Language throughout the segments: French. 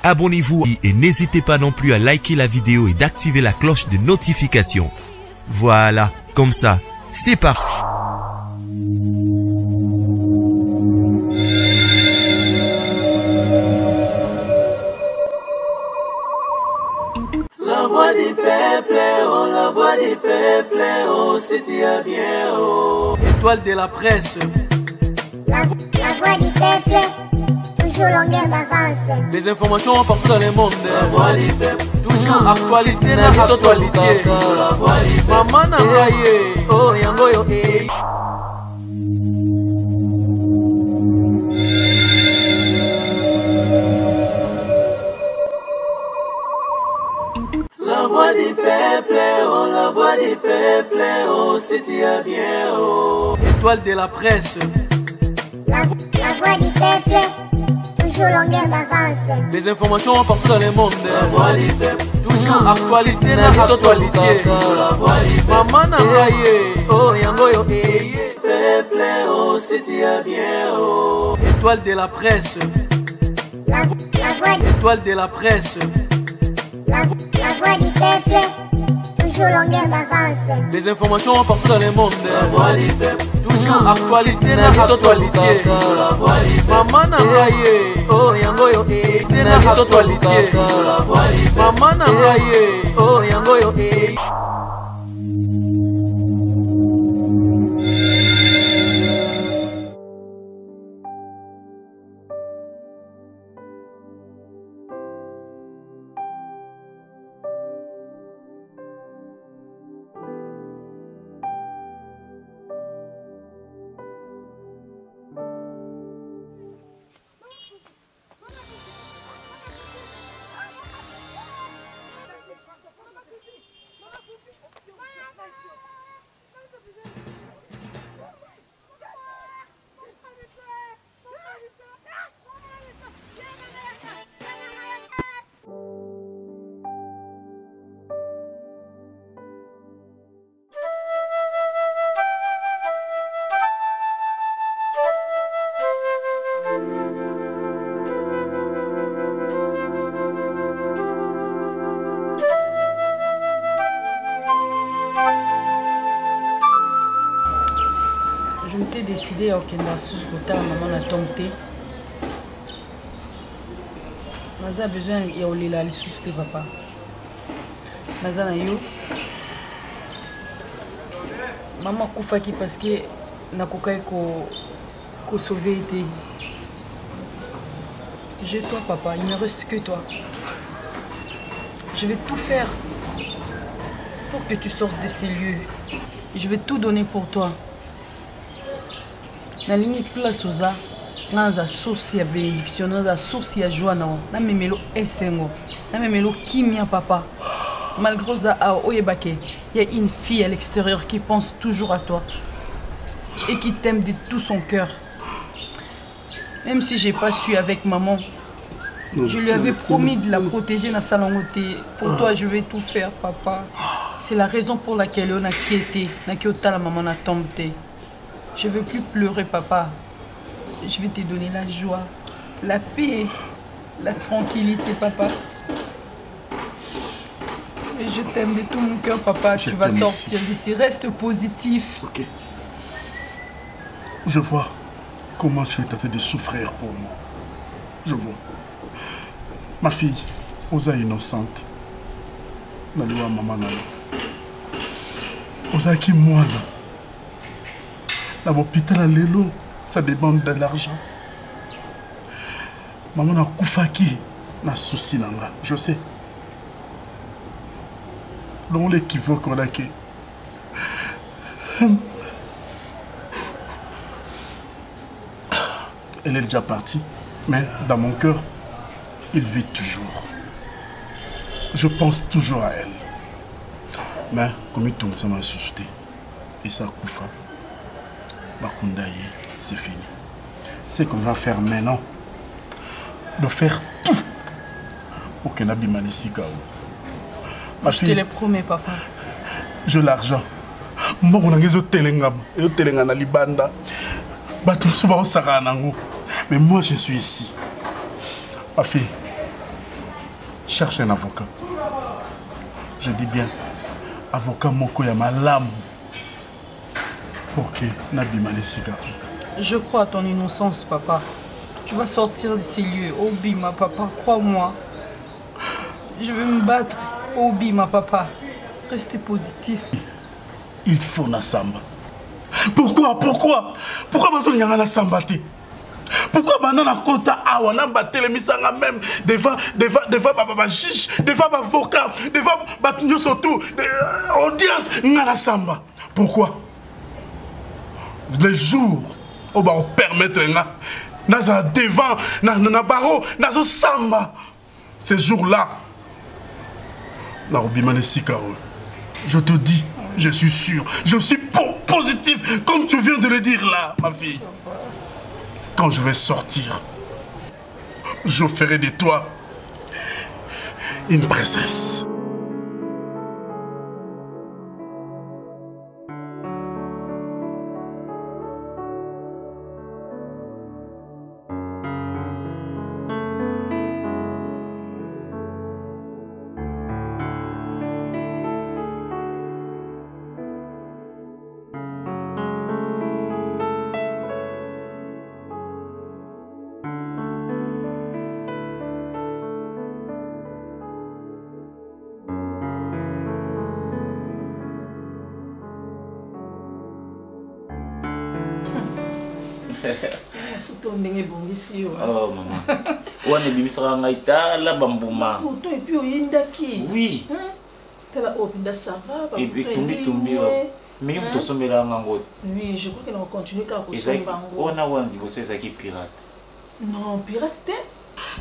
abonnez-vous et n'hésitez pas non plus à liker la vidéo et d'activer la cloche de notification. Voilà, comme ça, c'est parti. La voix du peuple, oh, la voix du peuple, oh, si tu as bien, oh. Étoile de la presse. La voix du peuple, toujours longueur d'avance. Les informations partout dans le monde. La voix du peuple, toujours actualité, na actualité. La voix du peuple, maman na ngaye, oh yango yo eh. La voix du peuple, oh, la voix du peuple, oh, si tu as bien, oh. Étoile de la presse. La voix du peuple, toujours longueur d'avance. Les informations partout dans le monde. La voix du peuple, toujours actualité, na actualité. La voix du peuple, maman na ngaye, oh yango yo eh. Peuple, oh, si tu as bien, oh. Étoile de la presse. Étoile de la presse. La voix du peuple, toujours longueur d'avance. Les informations partout dans le monde. La voix du peuple, toujours actualité, na actualité. La voix du peuple, maman na ngaye, oh yango yo eh. Na actualité. La voix du peuple, maman na ngaye, oh yango yo eh. Je m'étais décidé à okenda sous kotala maman na tombe. Naza besoin ya olela lisusu te papa. Naza na yo. Maman kufaki parce que nakokai ko sauver été. J'ai toi papa, il ne reste que toi. Je vais tout faire pour que tu sortes de ces lieux. Je vais tout donner pour toi. Na ligne place oza naza source ya bénédiction, naza source ya joie na memelo esengo, na memelo kimia papa. Malgré ça oyebake, il y a une fille à l'extérieur qui pense toujours à toi et qui t'aime de tout son cœur. Même si j'ai pas su avec maman, je lui avais promis de la protéger dans sa langue. Pour toi, je vais tout faire, papa. C'est la raison pour laquelle on a quitté, la maman a tombé. Je ne veux plus pleurer, papa. Je vais te donner la joie, la paix, la tranquillité, papa. Et je t'aime de tout mon cœur, papa. Tu vas sortir d'ici. Reste positif. Ok. Je vois comment tu es tenté de souffrir pour moi. Je vois. Ma fille, Osa innocente. Naliwa maman nalo. Osa qui moi là. Dans l'hôpital à l'élo, ça demande de l'argent. Maman n'a koufaki, n'a souci nanga, je sais. Donc l'équivoque qu'on a qui. Elle est déjà partie, mais dans mon cœur, il vit toujours. Je pense toujours à elle. Mais comme il tombe, ça m'a suscité. Et ça koufa. Bakundaye, c'est fini. Ce qu'on va faire maintenant, de faire tout pour que Nabi Manisika. Je te le promets, papa. Je l'argent. Moi, on a des telengam, et telengana libanda. Mais moi, je suis ici. Ma fille, cherche un avocat. Je dis bien, avocat moko ya malamu. Pour que Nabima les cigares. Je crois à ton innocence, papa. Tu vas sortir de ces lieux. Obi, ma papa, crois-moi. Je vais me battre. Obi, ma papa. Restez positif. Il faut na samba. Pourquoi besoin na samba te? Pourquoi banana kota awa na batele misanga même devant juge, devant avocat, devant surtout audience na samba. Pourquoi? Les jours où on va permettre na devant na baro na samba. Ces jours-là, la Robimane Sikao. Je te dis, je suis sûr, je suis positif, comme tu viens de le dire là, ma fille. Quand je vais sortir, je ferai de toi une princesse. Oh maman, on est bien sur un état là bambouma. Et puis oyendaki. Oui. Tela opinda ça va. Et puis tombi. Mais on te somme là ngango. Oui, je crois qu'elle va continuer car au sombango. On a un bossé ça qui pirate. Non, pirate c'était.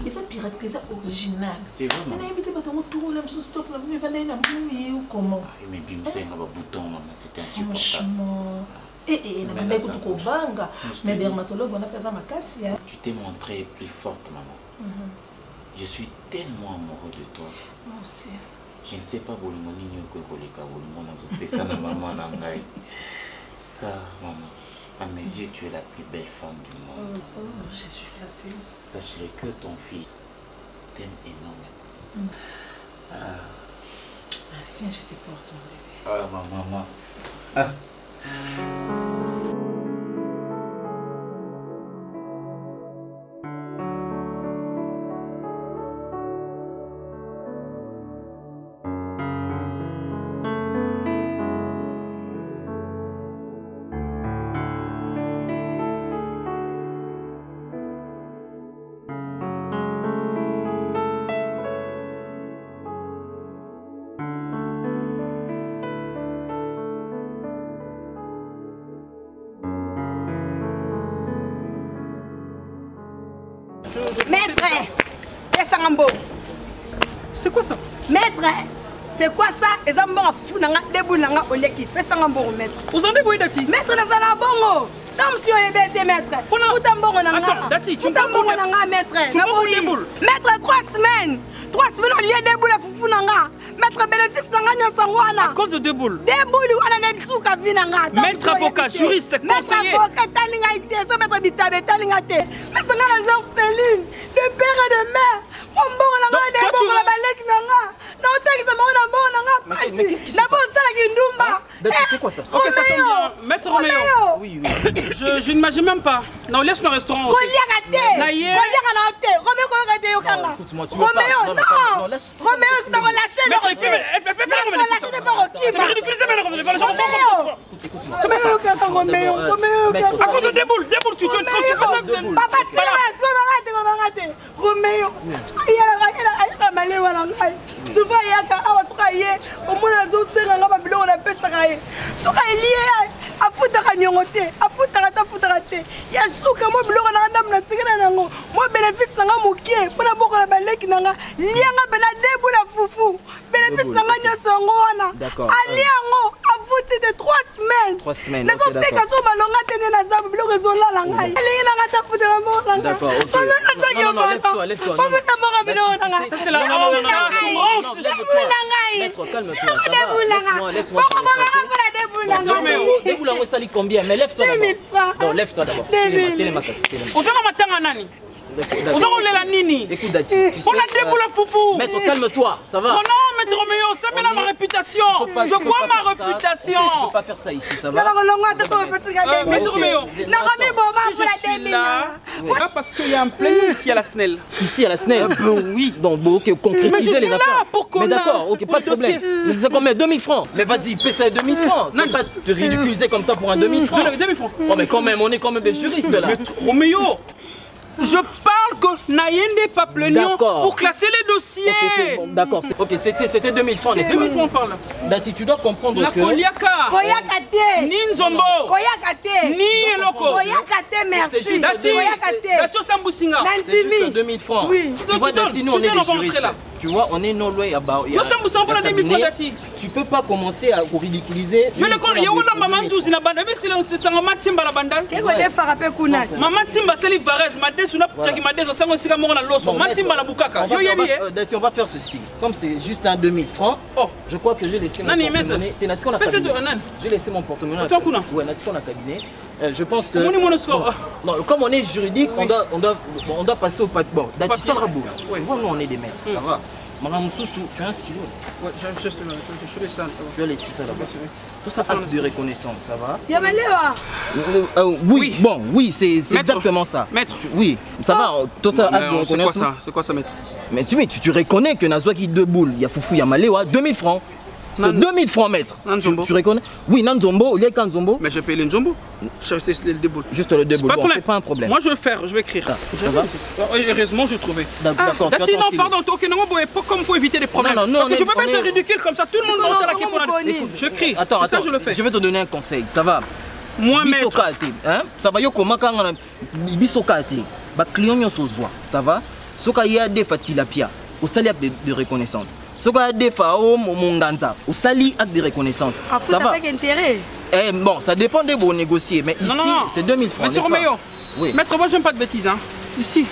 Et ça pirate c'est original. C'est vrai. On a invité pas ton tour là sous stop là, mais va aller na mouiller ou comment. Mais bim c'est un bouton maman, c'est insupportable. Mais dermatologue, on a fait ça ma casse. Tu t'es montrée plus forte, maman. Je suis tellement amoureux de toi. Moi aussi. Je ne sais pas si tu maman. Ah, maman, à mes yeux, tu es la plus belle femme du monde. Je suis flattée. Sache-le que ton fils t'aime énormément. Allez, viens, je te porte mon bébé. Ah, ma maman. Ah. Maître, c'est quoi ça? Maître, c'est quoi ça? Et ça m'a fou nanga debout nanga au l'équipe. Fais ça ngambon maître. Vous en avez où Dati? Maître na sala bongo. Tam si on est maître. Utambongo nanga. Attends, Dati, tu Utambongo nanga maître. Tu m'as déboule. Maître 3 semaines. 3 semaines on lié debout la foufou nanga. Maître bénéfice nanga nyasangwana. À cause de Déboule. Déboule wana na souka vinanga. Maître avocat, juriste, conseiller. Maître avocat talinga ité, so maître bitabe talinga té. Maître na les orphelines, de père et de mère. Ombongo nanga deboule la balek nanga. Non, mais qu'est-ce qui se passe? C'est quoi ça? Ok, ça tombe bien. Maître Roméo. Oui. Je n'imagine même pas. Non, laisse le restaurant. Écoute-moi, tu veux pas. Non, laisse. Roméo, tu dois relâcher le requin. Relâcher le requin. C'est ridicule, c'est mal. Roméo. À cause de Déboule, tu fais ça. Papa, tu vas Roméo. Souvent il y a un sokaye au moins la zone c'est là ba biloko na pesa kaye sokaye lié a futaka nyongote a futaka te ya suka mo biloko na ndam na tikana nango mo bénéfice nanga mokie pona boko na baleki nanga lianga bena debu la fufu bénéfice nanga nyoso ngona aliango a futi de 3 semaines 3 semaines les autres cas sont malonga tene na zabu biloko zola la ngai ali nanga ta futa na mo nanga d'accord OK non lève-toi ça c'est la Maître, calme-toi. Laisse-moi. Déboule en sali combien? Mais lève-toi d'abord. Non, lève-toi d'abord. Écoute, Dati. Maître, calme-toi, ça va? Non, Maître Roméo, ça met ma réputation. Je vois ma réputation. Tu peux pas faire ça ici, ça va? Maître Roméo, je suis là parce qu'il y a un planning ici à la SNEL. Ici à la SNEL? Oui. Donc, bon, ok, concrétiser les affaires. Mais d'accord, ok, pas de problème. Mais c'est combien? 2000 francs? Mais vas-y, paie ça 2000 francs. Tu peux pas te ridiculiser comme ça pour un 2000 francs. 2000 francs. Oh, mais quand même, on est quand même des juristes là. Maître Roméo, je parle que Nayende pas plaignant pour classer les dossiers. Okay, bon, d'accord. Ok, c'était 2000 francs. 2000 francs, on parle. Dati, tu dois comprendre la que... Koyaka. Ni Nzombo. Ni Eloko. Merci. Dati Osambusinga. C'est juste 2000 francs. Oui. Tu vois, Dati, nous, on est des juristes. Tu vois, on est non loin à bas. Tu peux pas commencer à ridiculiser. Mais le il y a une maman douze na banda, mais c'est ça maman timba la bandal. Qu'est-ce que frappé kuna? Maman timba c'est les varese, madé suna chaki madé ça c'est comme na loso. Maman timba la bukaka. Yo yebi. On va faire ceci. Comme c'est juste un 2000 francs, je crois que j'ai laissé mon porte-monnaie. J'ai laissé mon porte-monnaie. Ouais, on a cabinet. Je pense que non, comme on est juridique, on doit passer au papier. Dati Salrabo. Nous on est des maîtres, ça va. Madame Soussou, tu as un stylo? Ouais, j'ai un stylo. Tu as laissé ça là-bas. Tout ça, acte de reconnaissance, ça va? Oui, bon, oui, c'est exactement ça. Maître. Oui, ça va, tout ça, acte de reconnaissance. C'est quoi ça, maître? Mais tu reconnais que Nazwa qui deux boules, il y a Foufou, il y a Maléwa, 2000 francs. C'est 2000 francs, maître. Tu reconnais? Oui, Nanzombo, il y a Kanzombo. Mais je paye le Nzombo. Je suis resté le déboule. Juste le déboule, c'est pas un problème. Moi je vais faire, je vais écrire. Ça va? Heureusement, je trouvais. D'accord. Non, pardon, comme pour éviter des problèmes. Parce que je peux pas être ridicule comme ça, tout le monde monte à la qui. Je crie. Attends, ça je le fais. Je vais te donner un conseil, ça va? Moi, maître. Ça va, yo comment quand on a bisokate, bah client yo sozwa, ça va? Soka ya de fatilapia. Au sali acte de reconnaissance. Ce qu'on a des FAO, mon ganza, au sali acte de reconnaissance. Ça va. Avec intérêt. Bon, ça dépend de vos négocier, mais ici, c'est 2000 francs. Monsieur Roméo, maître, moi j'aime pas de bêtises. Hein. Ici,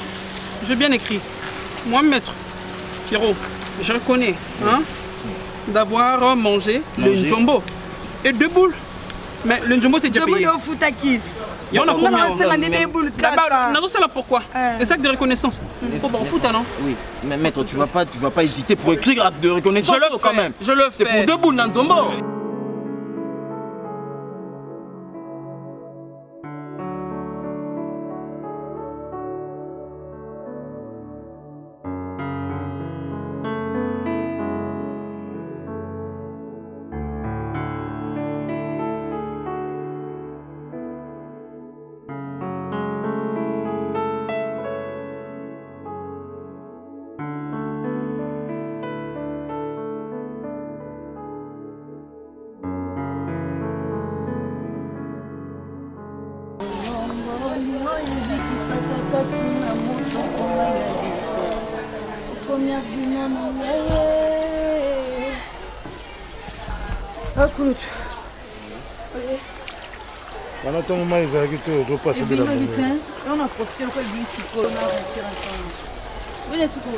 j'ai bien écrit. Moi, maître, Pierrot, je reconnais d'avoir mangé le njombo et 2 boules. Mais le njombo c'est déjà payé. Il y en a combien? Pourquoi? Les actes de reconnaissance. Faut pas en foutre, non? Oui, mais maître, tu vas pas hésiter pour écrire acte de reconnaissance. Je le fais quand même. Je le fais. C'est pour 2 boules dans Nzombo. Pendant ton moment, ils ont quitté, ils ont passé de la journée. On a profité encore du psycho, on a réussi ensemble. Venez, psycho.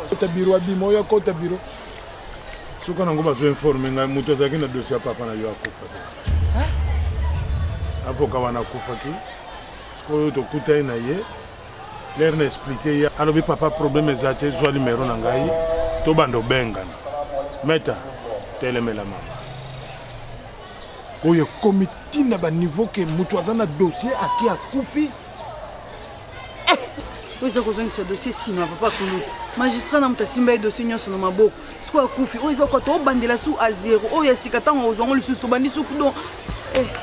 Kota biro abimo ya kota biro. Suka nango bazo informer nga muto zaki na dossier papa na yo akufa. Avoka wana kufa ki. Ko to kutai na ye. L'air n'expliquer ya alobi papa problème ezate zwa numéro na ngai to bando bengana. Meta telemela mama. Oyo comité na ba niveau que muto azana dossier aki akufi. Oza kozongisa dossier sima papa kulu. Magistrat na mutasimba dossier nyonso na maboko. Siko akufi oza ko to bandela su a 0. Oya sikatanga ozongo lisusu to bandi su kudo.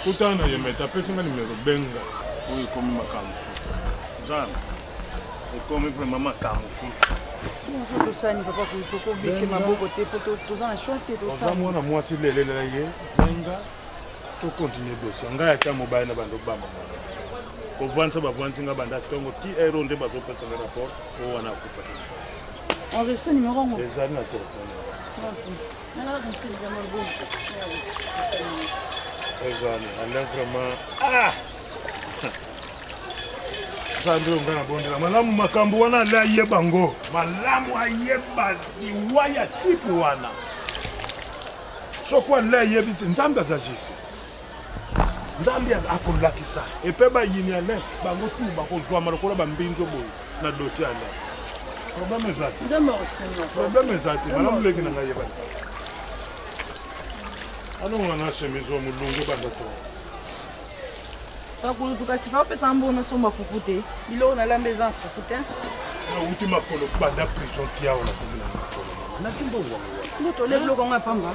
Kutana ye meta pesinga numéro benga. Oyo komi makamu. Zana. Et comme pour maman kamufu. Tout ça ni papa kulu to baisser maboko te photo to za chanter to ça. Oza mwana mwasi lele la ye benga. To continuer dossier. Ngaya ta mobile na bando bamba. Ovanza bavanzi nga banda tongo ti ero nde bazopesa le rapport o wana kufa. Enregistre numéro 1. Les années à téléphone. Les années, vraiment. Ah! Sandro ngana bondela malamu makambo wana la yebango malamu ayeba ziwaya tipu wana sokwa la yebite nzambe azagise nzambe akolakisa epe bayini ale bango tu bakozwa malokola bambinzo boye na dossier ale problème ezati malamu leki na ngai yebani anonga na chemise omulungu bandato bakulutuka sifa opesa mbona somba fufu te biloko nalamba eza fufu te nauti makolo banda prison tiawo na komina makolo nakimbo wango mbotole biloko yango ya pamba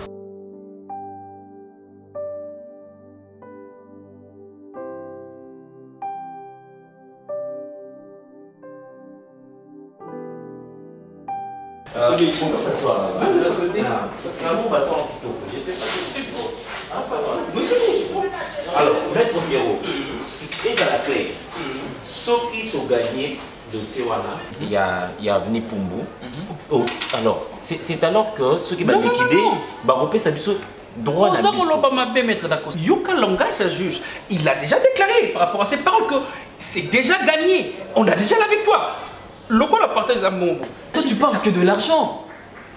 Celui qui va s'asseoir là. De l'autre côté, c'est un bon bassin plutôt. Je sais pas si c'est bon. Ah, ça va. Oui, c'est bon. Alors, maître Pierrot, et à la clé, ceux qui ont gagné de Sewana, il y a Avni Pumbu. Oh, alors, c'est alors que ceux qui vont liquider, Baropé Sabiso. Droit à la maître d'accord. Yoka langage à juge. Il a déjà déclaré par rapport à ces paroles que c'est déjà gagné. On a déjà la victoire. Le quoi la partage à mon. Toi tu parles que de l'argent.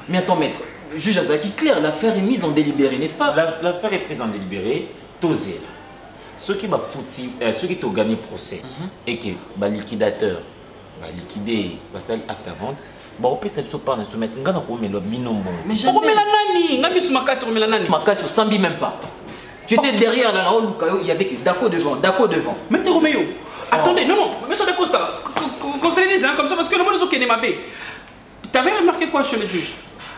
Mais attends maître, juge Azaki clair, l'affaire est mise en délibéré, n'est-ce pas? L'affaire est prise en délibéré, tosé. Ceux qui m'ont foutu, ceux qui ont gagné le procès et que le liquidateur va liquider, va faire acte à vente, bah on peut se parler de se mettre ngana ko melo binombo. Mais je sais. Nani, ngami su makasi ko melanani. Makasi sambi même pas. Tu étais derrière là haut Lukayo, il y avait que Dako devant, Dako devant. Mettez Roméo. Attendez, non, mettez de Costa. Conseillez les uns comme ça parce que le monde est au Mabé. Tu avais remarqué quoi chez le juge?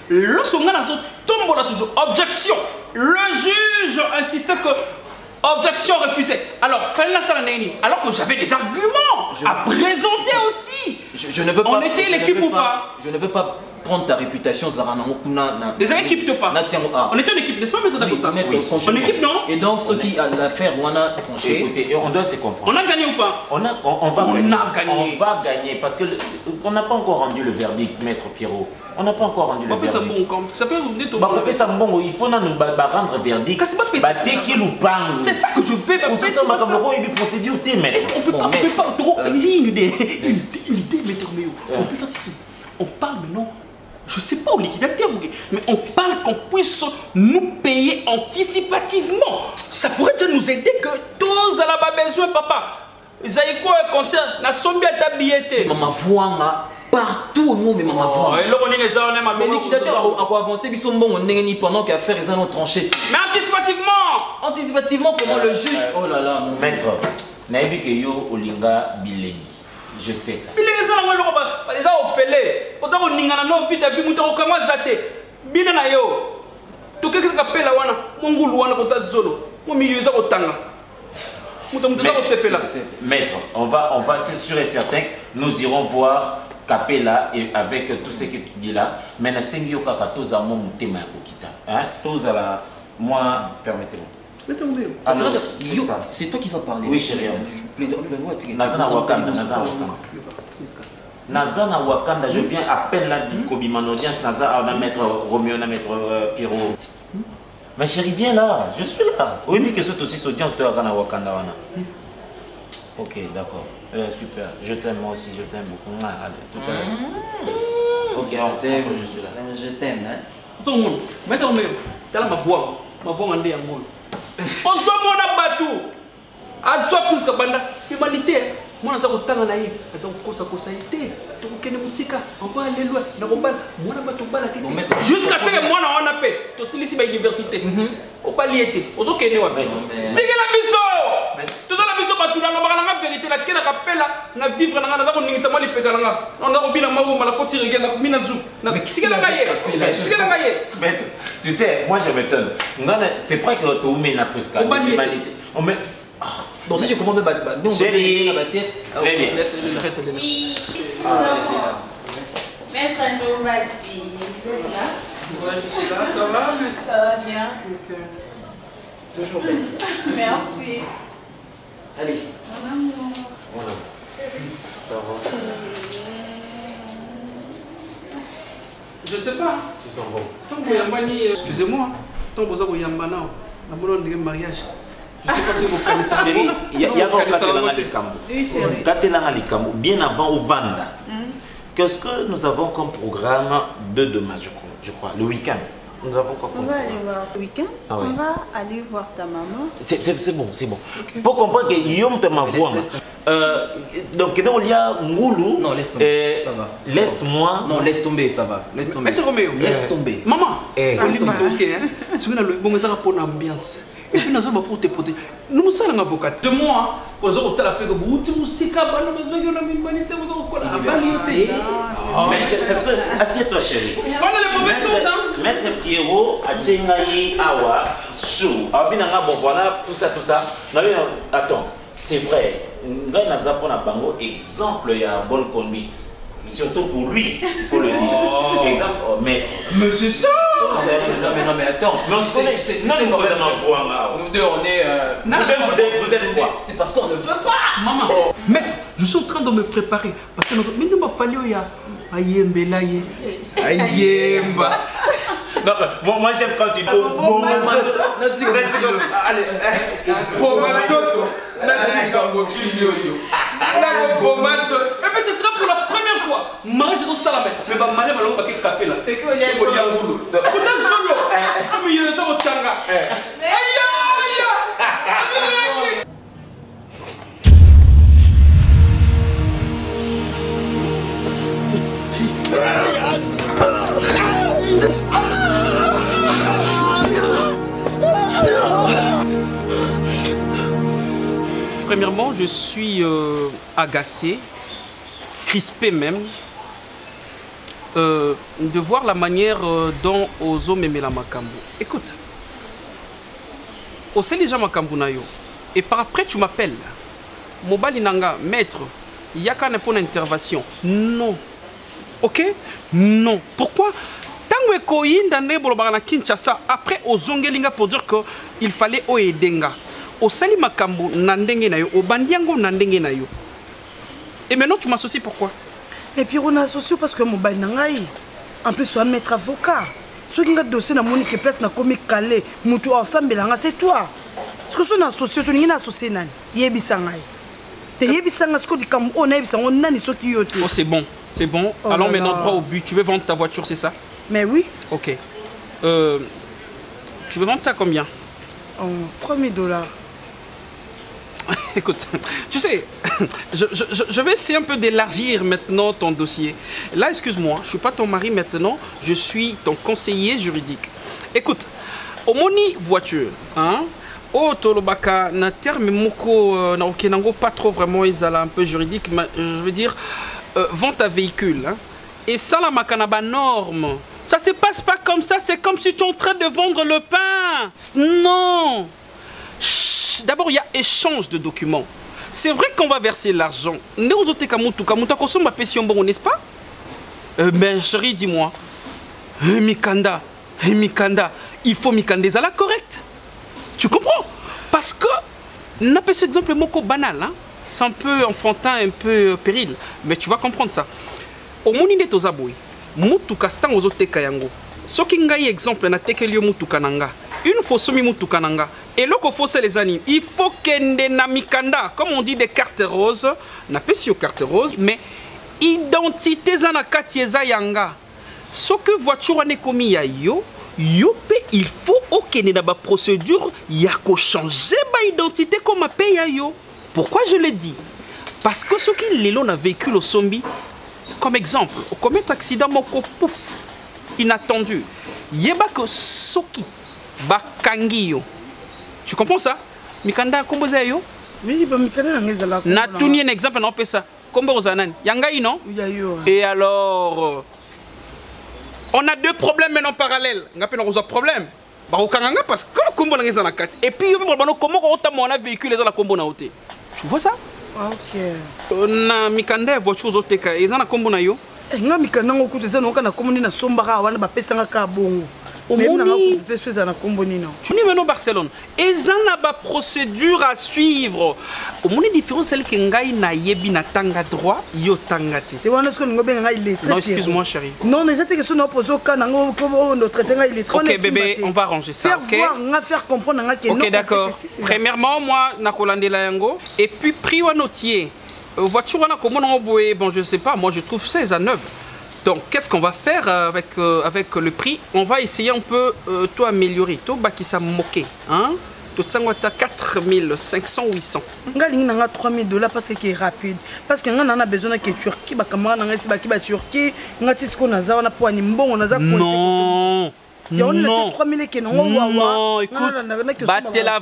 Lorsqu'on a tombe là toujours objection. Le juge insistait que objection refusée. Alors, alors que j'avais des arguments à présenter aussi. Je ne veux pas. On était l'équipe ou pas? Je ne veux pas prendre ta réputation, Zarana. Des équipes de pas. On était une équipe, n'est-ce pas, Maître Dacosta? On équipe, non? Et donc, ceux qui ont l'affaire, on a tranché. Écoutez, on doit se comprendre. On a gagné ou pas? On va gagner parce qu'on n'a pas encore rendu le verdict, Maître Pierrot. On n'a pas encore rendu le verdict. Ça peut vous dire tout. Il faut rendre verdict. Dès qu'il nous parle. C'est ça que je vais faire. C'est ça, une procédure, est-ce qu'on peut pas trop. Une idée, Maître Roméo. On peut faire ceci. On parle maintenant. Je ne sais pas au liquidateur, mais on parle qu'on puisse nous payer anticipativement. Ça pourrait déjà nous aider que tous à la besoin, papa. Vous avez quoi un concert? La somme à ta billetée. Maman voit partout au monde, mais maman voit. Mais le liquidateur a avancé, ils sont bons pendant qu'à faire les anneaux tranchés. Mais anticipativement. Anticipativement, comment le juge? Oh là là, mon maître. Naïbi que yo olinga bilengi. Je sais ça. Il est là, ils ont fait. Autant qu'on n'a pas vu ta vie, nous avons commencé à te. Bien na yo. Tout quelqu'un qui appelle la wana, mon goulou wana kota zolo. Mon milieu za otanga. Maître, on va c'est sûr et certain, nous irons voir Capella et avec tout ce que tu dis là. Mais na sengi yo kaka tous à mon tema kokita. Hein? Tous à la moi permettez-moi. C'est toi qui vas parler. Oui, chérie. Nazana Wakanda, Nazana Wakanda, je viens à peine là du Kobiman audience, Nazana, on a mettre Roméo, on a mettre Pierrot. Ma chérie, viens là, je suis là. Oui, mais que c'est aussi audience de Wakanda. Ok, d'accord. Super, je t'aime moi aussi, je t'aime beaucoup. Allez, tout à l'heure. Ok, on t'aime, je suis là. Je t'aime, hein. Tout le monde, mettez Roméo, t'as ma voix en dé à moi. On soit mon abatou. A soit plus que banda. Humanité. Moi, on a autant en aïe. On a kosa été. On a musique. On va aller loin. On a moi jusqu'à ce que moi, on a paix. Tu es ici à l'université. On va y être. On va y être. C'est que la biso. Tout la biso, tu n'as pas la vérité. La quelle appelle la vivre dans la zone. On a pas on a oublié la maman. On a pas tiré la minazu. C'est que la gaille. C'est que la gaille. Tu sais, moi je m'étonne. C'est vrai que tu mets la presque. On met. Donc si je comprends bien, nous on va la bataille. Très bien. Oui. Maître Ndo, vas-y. Ouais, je suis là, ça va, maître? Ça va bien. Toujours bien. Merci. Allez. Voilà. Ça va. Je sais pas. Tu sens bon. Tant que Yambani, excusez-moi, tant que vous avez Yambana, on a besoin de mariage. Je sais pas si vous connaissez. Chérie, il y a bien avant au Vanda. Qu'est-ce que nous avons comme programme de demain, je crois, le week-end? Nous avons quoi? On va aller voir le week-end. Ah oui. On va aller voir ta maman. C'est bon, c'est bon. Okay. Pour comprendre que Yom te m'a voix. Donc, il y a Ngoulou. Non, laisse tomber. Ça va. Laisse-moi. Non, laisse tomber, ça va. Laisse tomber. Maître Roméo. Laisse tomber. Maman. C'est ok, hein. C'est une bonne ambiance. Et puis, nous avons pour te porter. Nous sommes un avocat. De moi, pour nous avons la paix de vous, tu sais qu'à la humanité, vous avez mais c'est ce que. Assieds-toi, chérie. On a les mauvaises choses, hein. Maître Pierrot, Adjengaï, Awa, Chou. Abinanga, bon, voilà, tout ça. Attends, c'est vrai. Nous avons un exemple, il y a bonne conduite. Surtout pour lui, il faut le dire. Exemple, maître. Mais c'est ça! Non mais attends. Nous deux on est. Vous êtes quoi? C'est parce qu'on ne veut pas. Maman, maître, je suis en train de me préparer. Parce que notre. Mais il m'a fallu il y a. Ayembe là. Ayemba. Non, bon, moi j'aime quand tu dis. Allez. Et puis ce sera pour la première fois. Marie, je suis salamé. Mais ma Marie m'a l'envoyé capé là. C'est quoi, il y a un solo. Putain, solo. Ah, mais il y a ça au tanga. Aïe, Premièrement, je suis agacé, crispé même, de voir la manière dont Ozo Memela Makambu. Écoute, au Selija Makambu Nayo, et par après tu m'appelles, Mobali Nanga, maître, il y a qu'un pour l'intervention. Non. Ok? Non. Pourquoi? Tant que Koyin Dane Bolobana Kinshasa, après Ozongelinga pour dire qu'il fallait Oedenga. Au Sali Makambu Nandenge Nayo, au Bandiango Nandenge Nayo. Et maintenant tu m'associes pourquoi? Et puis on associe parce que mon bain nangai. En plus on maître avocat. Ceux qui ont dossier na monique place na komi calé, mutu ensemble là, c'est toi. Ce que son associé, tu n'es associé nan. Yebisangai. Te yebisanga ce que tu comme on a on nani so qui yote. Oh c'est bon, c'est bon. Oh, allons maintenant droit au but. Tu veux vendre ta voiture, c'est ça? Mais oui. Ok. Tu veux vendre ça combien? $1,000. Écoute, tu sais, je vais essayer un peu d'élargir maintenant ton dossier. Là, excuse-moi, je ne suis pas ton mari maintenant, je suis ton conseiller juridique. Écoute, au moni voiture, hein, au tolobaka, na terme moko, na okenango pas trop vraiment, ils ont un peu juridique, mais je veux dire, vente à véhicule, hein, et ça la makanaba norme. Ça se passe pas comme ça, c'est comme si tu es en train de vendre le pain. Non. D'abord, il y a échange de documents. C'est vrai qu'on va verser l'argent. N'est-ce pas? Ben, chérie, dis-moi. Mikanda, il faut Mikanda à la correcte. Tu comprends? Parce que, n'a pas cet exemple moko banal, hein? C'est un peu enfantin, un peu péril. Mais tu vas comprendre ça. Au moni de tozaboui, mutuka stang ozoteka yango. Soki ngai exemple na tekelio mutuka nanga. Une fois soumis mutuka nanga. Et là qu'il faut c'est les animes. Il faut qu'il na mikanda, comme on dit des cartes roses, n'a pas si cartes roses, mais identité zana katieza yanga. Ce que voiture n'est commis ya yo, il faut aucune na ba procédure yako changer ba identité comme appelle ya yo. Pourquoi je le dis? Parce que ce qui l'élon a véhicule au zombie, comme exemple, au commet accident moko pouf inattendu. Yeba que soki ba kangiyo. Tu comprends ça? Mikanda komboza yo? Oui, bah Mikanda ngezala. Na tuni un exemple na opé ça. Kombo ozanan. Yangai non? Et alors on a deux problèmes maintenant parallèles. Ngapé na oza problème. Ba okanganga parce que kombo na ngezala kati. Et puis yo bano comment otamo na véhicule ezala kombo na oté. Tu vois ça? OK. Na Mikanda voiture zoteka ezana kombo na yo? Nga Mikanda ngokutu ezana okana kombo na sombara wana ba pesanga ka bongo. Omoni. Tu n'es maintenant Barcelone. Et ça n'a pas procédure à suivre. Omoni différence celle que ngai na yebi na tanga droit yo tangate. Non, excuse-moi chérie. Non, mais c'était que son opposé au cas notre traité il est trop. Ok bébé, on va arranger ça. Faire comprendre que. Ok d'accord. Premièrement, moi na kolandela yango et puis prix wa notier. Voiture on a comment on boue, bon je sais pas, moi je trouve 16 à 9. Donc qu'est-ce qu'on va faire avec le prix? On va essayer un peu tout améliorer, tout bas qui s'est moqué, hein? Tout ça on a 4500 800. Ngaling nanga $3000 parce que c'est rapide. Parce que on a besoin que Turquie ba camarade nanga si ba ki ba Turquie, ngati ce qu'on a za on a pour ni mbongo on a za non. Non, non, écoute, battez la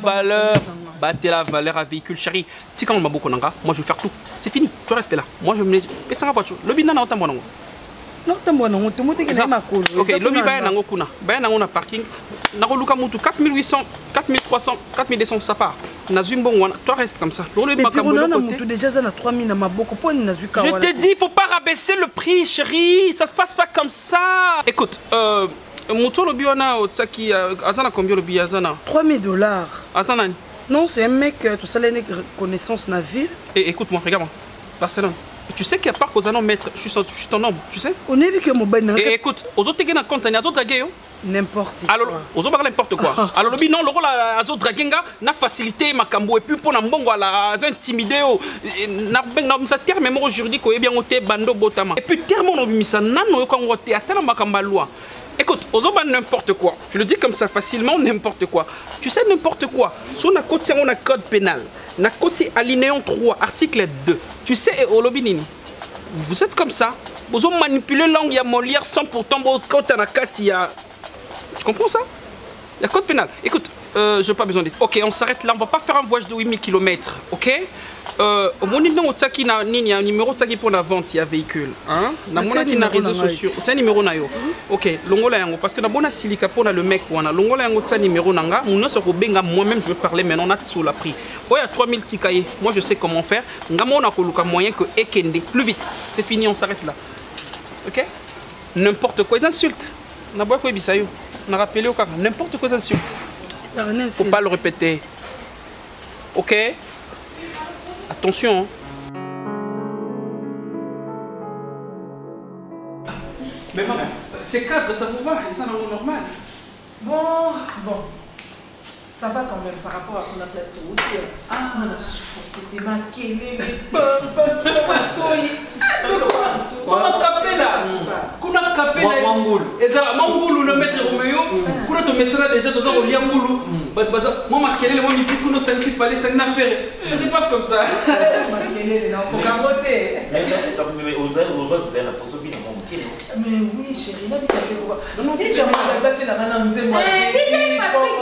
valeur à véhicule, chérie. Si quand on m'a beaucoup nanga, moi je vais faire tout. C'est fini, tu restes là. Moi je me mets ça la voiture. Le bina na autant bon. Non, tu m'as tout monté que j'ai ma colle. Ok, le bina na ngokuna. Bina na ngona parking. Na roluka mutu 4800, 4300, 4200 ça part. Na zumbo wana, toi reste comme ça. Le makambo na mutu déjà ça na 3000 na maboko po ni na zuka wana. Je te dis, faut pas rabaisser le prix, chérie. Ça se passe pas comme ça. Écoute, Moutou le biona au tsaki azana combien le billet azana $3000. Azana. Non, c'est un mec tout ça les connaissance na ville. Et écoute-moi, regarde-moi. Barcelone. Tu sais qu'il y a pas qu'aux anneaux maître, je suis ton homme, tu sais. On est vu que mon ben. Et écoute, aux autres qui na compte, il y a d'autres dragués. N'importe quoi. Alors, aux autres n'importe quoi. Alors le bilan, le rôle à autres draguenga n'a facilité ma cambo et puis pour na mbongo la intimider na ça terme même juridique ou bien oté bando botama. Et puis terme on mis ça nano quand on oté atala ma kamba loi. Écoute, aux autres n'importe quoi. Tu le dis comme ça facilement, n'importe quoi. Tu sais n'importe quoi. Sur la côté, on a code pénal. Na côté alinéon 3, article 2. Tu sais, au lobinini, vous êtes comme ça. Vous avez manipulé langue, il y a Molière sans pourtant votre côté na katia. Tu comprends ça? Il y a code pénal. Écoute, je n'ai pas besoin de ça. Ok, on s'arrête là. On ne va pas faire un voyage de 8000 km. Ok? Au moment où tu as un numéro pour la vente, il y a véhicule. Hein? Na mona qui na réseaux sociaux. Tu as un numéro na yo. Ok, longola yango parce que na bona silica pour le mec wana. Longola yango tu as numéro nanga. Mon so ko benga moi-même je veux parler maintenant on a sur la prix. Oh il y a 3000 tikaye. Moi je sais comment faire. Ngamo on a koluka moyen que ekende plus vite. C'est fini, on s'arrête là. Ok? N'importe quoi, ils insultent. Na bois ko bisayo. On a rappelé au cas n'importe quoi d'insulte. Faut pas le répéter. Ok? Attention. Mais maman, ces cadres, ça vous va? Ils sont normal. Bon. Ça va quand même par rapport à qu'on a place de routier. Ah, on a supporté tes maquillés, les Comment capé là? Comment capé là? Mangoul. Et ça, Mangoul, le maître Roméo, quand tu mets ça déjà, tu as oublié Mangoul. Moi, maquillé, moi, ici, pour nous, ça il fallait, c'est une affaire. Ça se passe comme ça. Maquillé, non, pour carotter. Mais vous avez la possibilité de manquer. Mais oui, chérie, là, tu as fait quoi? Non, tu as battu la main en disant, moi, DJ Patrick,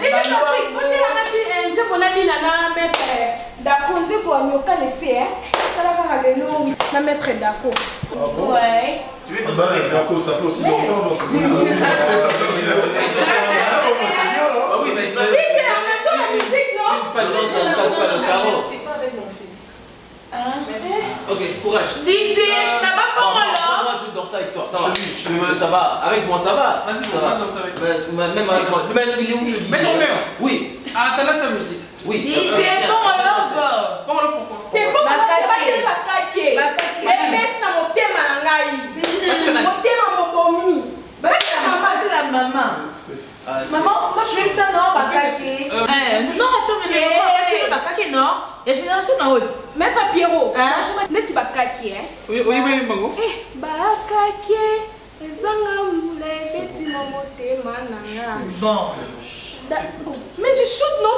vous avez dit, on a mis la mettre d'accord, pour Nyoka laisser, hein? La mettre d'accord. Ouais. Tu veux d'accord, ça fait aussi longtemps. Donc, DJ, en même temps, la musique, non? Pas de ça ne passe pas le carreau. C'est pas avec mon fils. Ok, courage. DJ, t'as pas pour moi là? Moi, je dors ça avec toi, ça va. Ça va. Avec moi, ça va. Vas-y, ça va. Même avec moi. Même il est où le DJ? Mais j'en mets. Oui. Ah, t'as là de sa musique. Oui. DJ, bon alors. Bon alors, pourquoi? T'es bon, tu vas caquer. Mais mettre dans mon thème à l'angaï. Mon thème à mon bomi. C'est la maman. Maman, moi je fais ça, non? Bakaki. Non, attends, mais maman, Bakaki, non? Il y a génération dans haute. Maître Pierrot. N'est-ce pas Bakaki, hein? Oui, Bango. Bakaki. Bon. Mais je chute, non?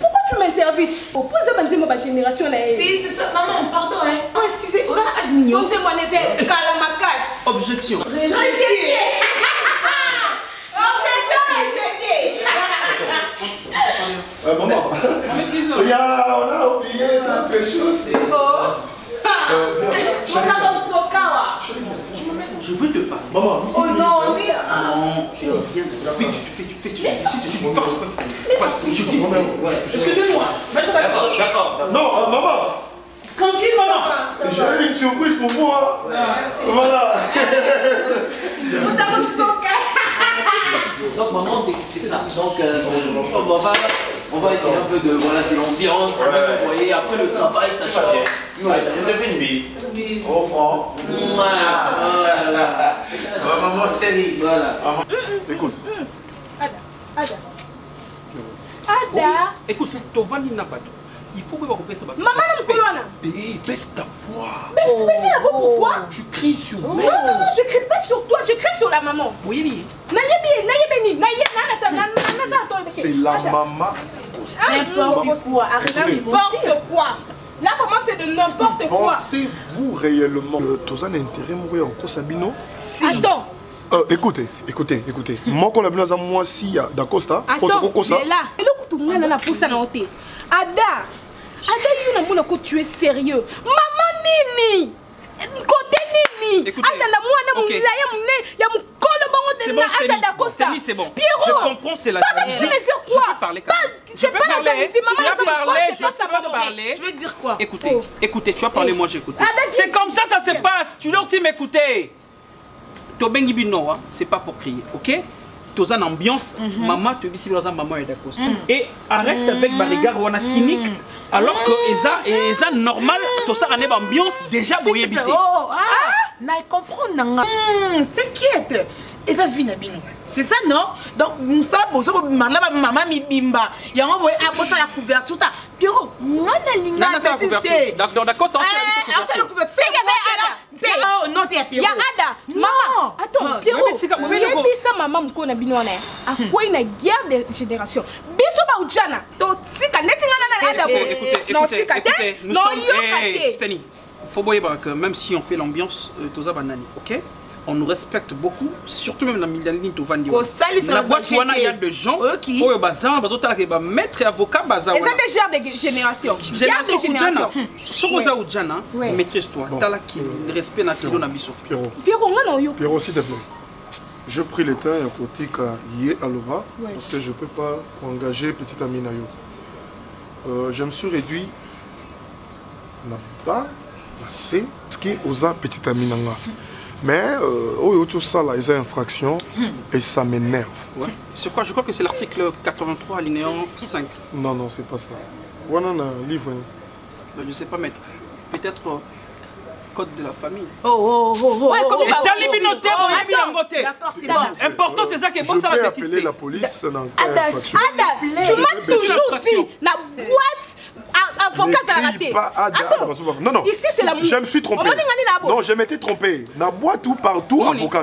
Pourquoi tu m'interdis? Pourquoi ça m'a dit ma génération? Si, c'est ça. Maman, pardon, hein. Oh, excusez, on a Agnion. On te connaissait Kalamakas. Objection. Rejeté. Maman, on a oublié notre chose. Je veux te parler. Maman. Oh non, on est. Non, je viens de la vie. Tu fais. Si tu me forces, excusez-moi. D'accord. Non, maman. Tranquille, maman. J'ai une surprise pour moi. Voilà. On a Donc maman, c'est ça. Donc on va essayer un peu de... Voilà, c'est l'ambiance. Vous voyez, après le travail, ça change. Je te fais une bise. Au front. Voilà. Maman chérie. Voilà. Écoute. Ada. Écoute, Tovani n'a pas tout. Il faut que vous coupiez ça. Maman, Baisse ta voix. Baisse la voix pourquoi? Tu cries sur moi. Non, je crie pas sur toi, je crie sur la maman. Oui. C'est la maman. N'importe quoi. N'importe quoi. La maman, c'est de n'importe quoi. Pensez-vous réellement que Toza n'a intérêt à mourir en Sabino? Si. Attends. Écoutez. Moi, quand on a moi si d'Acosta, attends, c'est là. Et le coup, tu m'as poussé à noter. Ada, tu es sérieux. Maman Nini. Côté Nini. Écoutez. C'est bon, c'est bon. Je comprends, c'est la jalousie. Tu veux dire quoi? C'est pas la jalousie, maman. Tu vas parler. Je veux dire quoi? Écoutez, tu vas parler, moi j'écoute. C'est comme ça se passe. Tu dois aussi m'écouter. Tobengi Binoa, c'est pas pour crier, ok? Toza une ambiance, maman te dit si maman est d'accord. Et arrête avec ma regard on a cynique, alors que Eza normal, Toza a une ambiance déjà pour éviter. Oh, n'a comprendre nanga. T'inquiète, Eza Vinabino. C'est ça non? Donc Moussa bozo maman mi bimba. Yango boy abosa la couverture ta. Pierrot, moi na linga petite. D'accord, c'est la couverture. Oh non, t'es Pierrot. Yagada, maman. Attends, Pierrot. Mais ça maman mkona binona. A quoi une guerre de génération. Biso ba ujana. To tsika netinga na ada. Écoutez, nous sommes Steny. Faut voir que même si on fait l'ambiance Toza banani, OK? On nous respecte beaucoup, surtout même dans Milani Tovandi. La boîte où il y a des gens qui ont des maîtres et avocats. Et ça des des générations. Génération. Maîtrise-toi. Tu as le respect naturel dans la Pierrot, s'il te plaît. Je prie le temps et à côté qu'il y ait à l'Oba parce que je ne peux pas engager petit ami Nayo. Je me suis réduit là-bas, c'est ce qui est aux petit ami Nanga. Mais tout ça, là, ils ont infraction et ça m'énerve. Ouais. C'est quoi? Je crois que c'est l'article 83, alinéa 5. Non, c'est pas ça. On a un livre. Je ne sais pas, maître. Peut-être code de la famille. Ouais, comment ça? D'accord, c'est bon. Important, c'est ça qui est bon, ça la bêtise. Je vais appeler la police dans Ada, tu m'as toujours dit, la boîte avocat a raté. Non. Ici, c'est la je me suis trompé. Non, je m'étais trompé. Dans la boîte ou partout, avocat a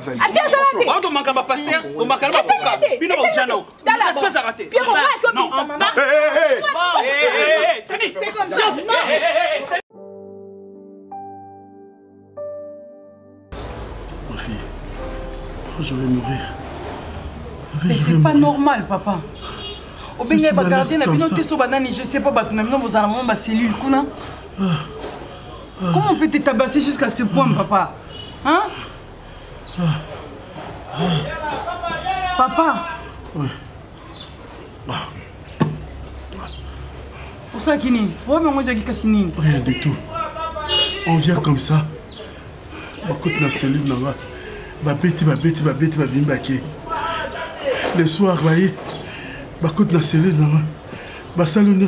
raté. Ma fille, je vais mourir. Mais c'est pas normal, papa. Si tu me laisses comme ça... Je sais pas, comment on peut te tabasser jusqu'à ce point, papa? Hein? Papa? Oui. Pour ça, Kini? Rien du tout. On vient comme ça. La cellule, le soir, la cellule,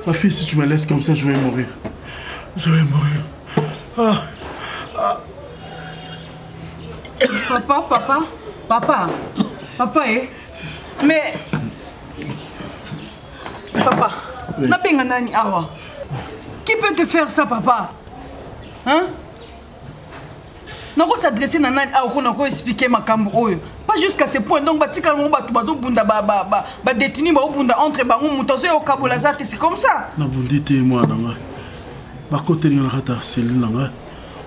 ma fille, si tu me laisses comme ça, je vais mourir. Je vais mourir. Papa, mais... Papa, qui peut te faire ça, papa? Hein? On s'adresser à Nani on expliquer ma cambo. Pas jusqu'à ce point. Donc, détenu entre c'est comme ça.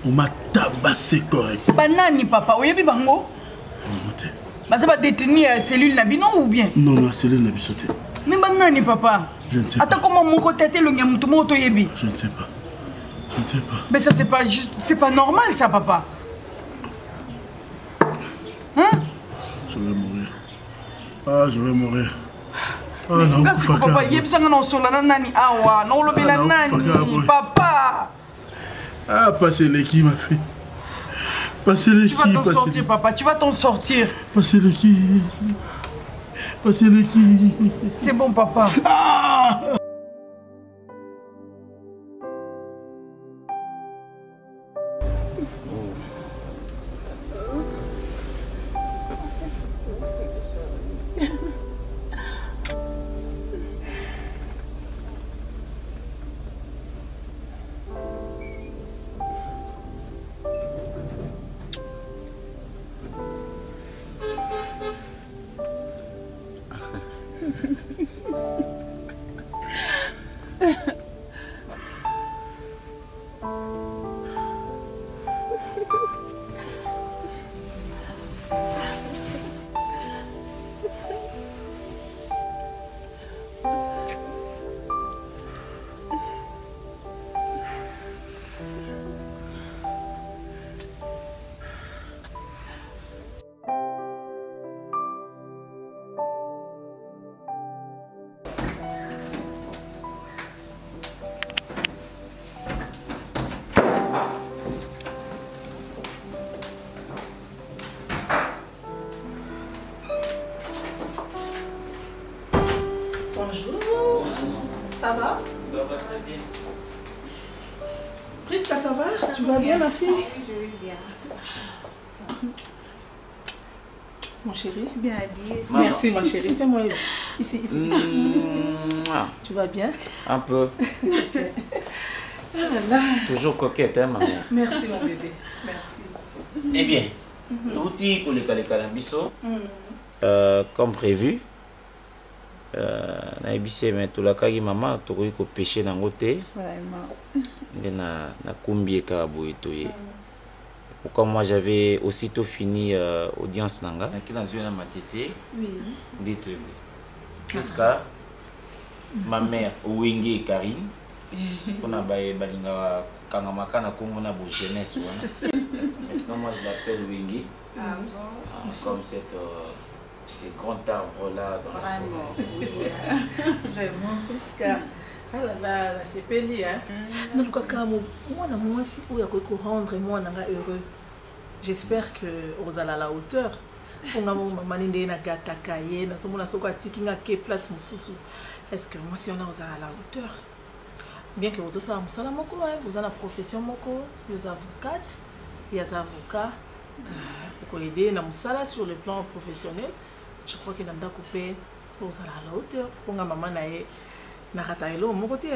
On m'a tabassé correct. Banani, papa. Oui, bango. Ça va détenir la cellule Nabino ou bien? Non, la cellule Nabi sauté. Mais banani, papa. Je ne sais pas. Attends, comment mon côté était le Nyamutumo Yebi? Je ne sais pas. Je ne sais pas. Mais ça, c'est pas juste. C'est pas normal, ça, papa. Hein? Je vais mourir. Je vais mourir. Non, papa, papa. Passez l'équipe, ma fille. Passez les Tu vas t'en sortir, papa, tu vas t'en sortir. Passez les qui. Passez les qui. C'est bon, papa. Ah! Bonjour. Ça va? Ça va très bien. Prisca, ça va? Tu vas bien, ma fille? Oui, je vais bien. Mon chéri? Bien habillé. Merci, ma chérie. Fais-moi ici. Tu vas bien? Un peu. Oh là là. Toujours coquette, hein, maman? Merci, mon bébé. Merci. Eh bien, tout pour les calabiso, comme prévu. Na ebise mais tout la kagi maman to ko pêcher dans côté Vraiment. na kumbi ka boyetoye. Pourquoi moi j'avais aussitôt fini audience nanga qui dans une matete. Oui. Bitoye. Jusqu'à ma mère Wenge et Karine. On a balinga kangamaka na kongo na bo jeunesse wana. Est-ce que moi je l'appelle Wenge? Ah bon? Comme cette ces grands arbres-là dans la forêt. Oui, vraiment, Prisca. Ah là là, c'est peli, hein. Non, moi, si vous avez rendre moi heureux. J'espère que vous allez à la hauteur. Est-ce que moi, si on a à la hauteur, bien que vous avez vous avez la profession, vous êtes avocate, il y a des avocats pour aider sur le plan professionnel. Je crois qu'il y a des coupés à la hauteur. Pour ma maman, mon côté,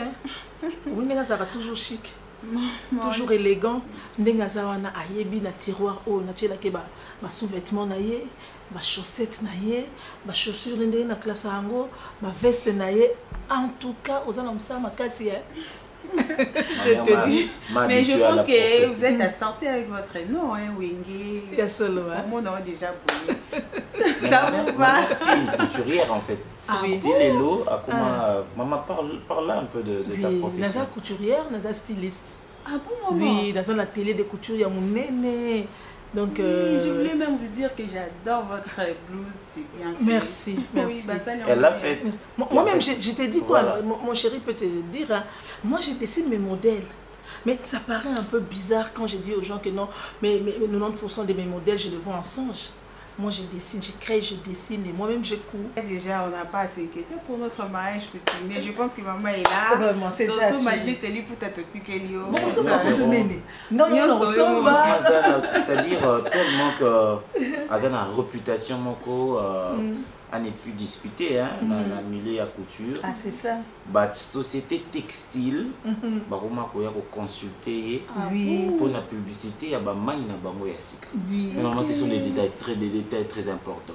oui, toujours chic, toujours élégant. Nengazawana ayebi na tiroir o na tchela ke ba sous-vêtements na ye, ba chaussettes na ye, ba chaussures ndenge na classe ango, ba veste na ye. En tout cas, aux alamsa makasi hein. Je te dis. Mais je pense que vous êtes assorti avec votre nom, hein, Wenge. Il y a solo, hein. Mon nom déjà brûlé. Ça vous va? Une couturière en fait. Ah oui. Dis-le-lo, maman parle un peu de ta profession. Naza couturière, Naza styliste. Ah bon, maman? Oui, dans la télé de couture, il y a mon néné. Donc, oui, je voulais même vous dire que j'adore votre blouse, c'est bien fait. Merci, merci. Oui, bah, ça, elle l'a fait. Moi-même, je t'ai dit quoi, voilà. Mon chéri peut te dire, hein, moi je dessine mes modèles. Mais ça paraît un peu bizarre quand je dis aux gens que non, mais 90% de mes modèles, je les vois en songe. Moi, je dessine, je crée, je dessine et moi-même, je cours. Déjà, on n'a pas à s'inquiéter pour notre mariage coutumier. Je pense que maman est là. Vraiment, c'est déjà sûr. Magie, t'es lui pour ta petite Kelio. Non, non, c'est-à-dire tellement que Azan a réputation moko à ne plus discuter hein dans la milieu à couture. Ah, c'est ça. Bah société textile, bah comment qu'on y a consulter pour la publicité, à bah maïna bango yasika. Normalement, ce sont des détails très importants.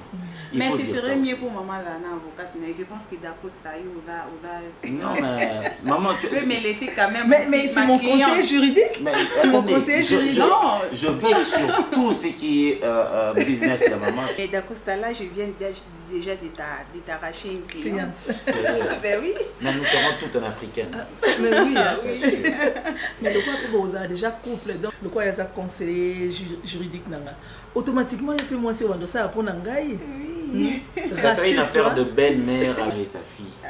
Mais ce serait mieux pour maman Lana avocate, mais je pense que d'accord taille ou non mais maman tu peux me laisser quand même. Mais c'est mon conseiller juridique. C'est mon conseiller juridique. Je vais sur tout ce qui est business la maman. Et d'accord là, je viens déjà de t'arracher une cliente. C'est vrai. Ben oui. Mais nous serons toutes en africaine. Mais oui, mais le quoi que vous avez déjà couple, donc le quoi il y a conseiller juridique nanga. Automatiquement il fait moi si on doit ça pour nangai. Oui. Ça serait une affaire de belle-mère avec sa fille. Ah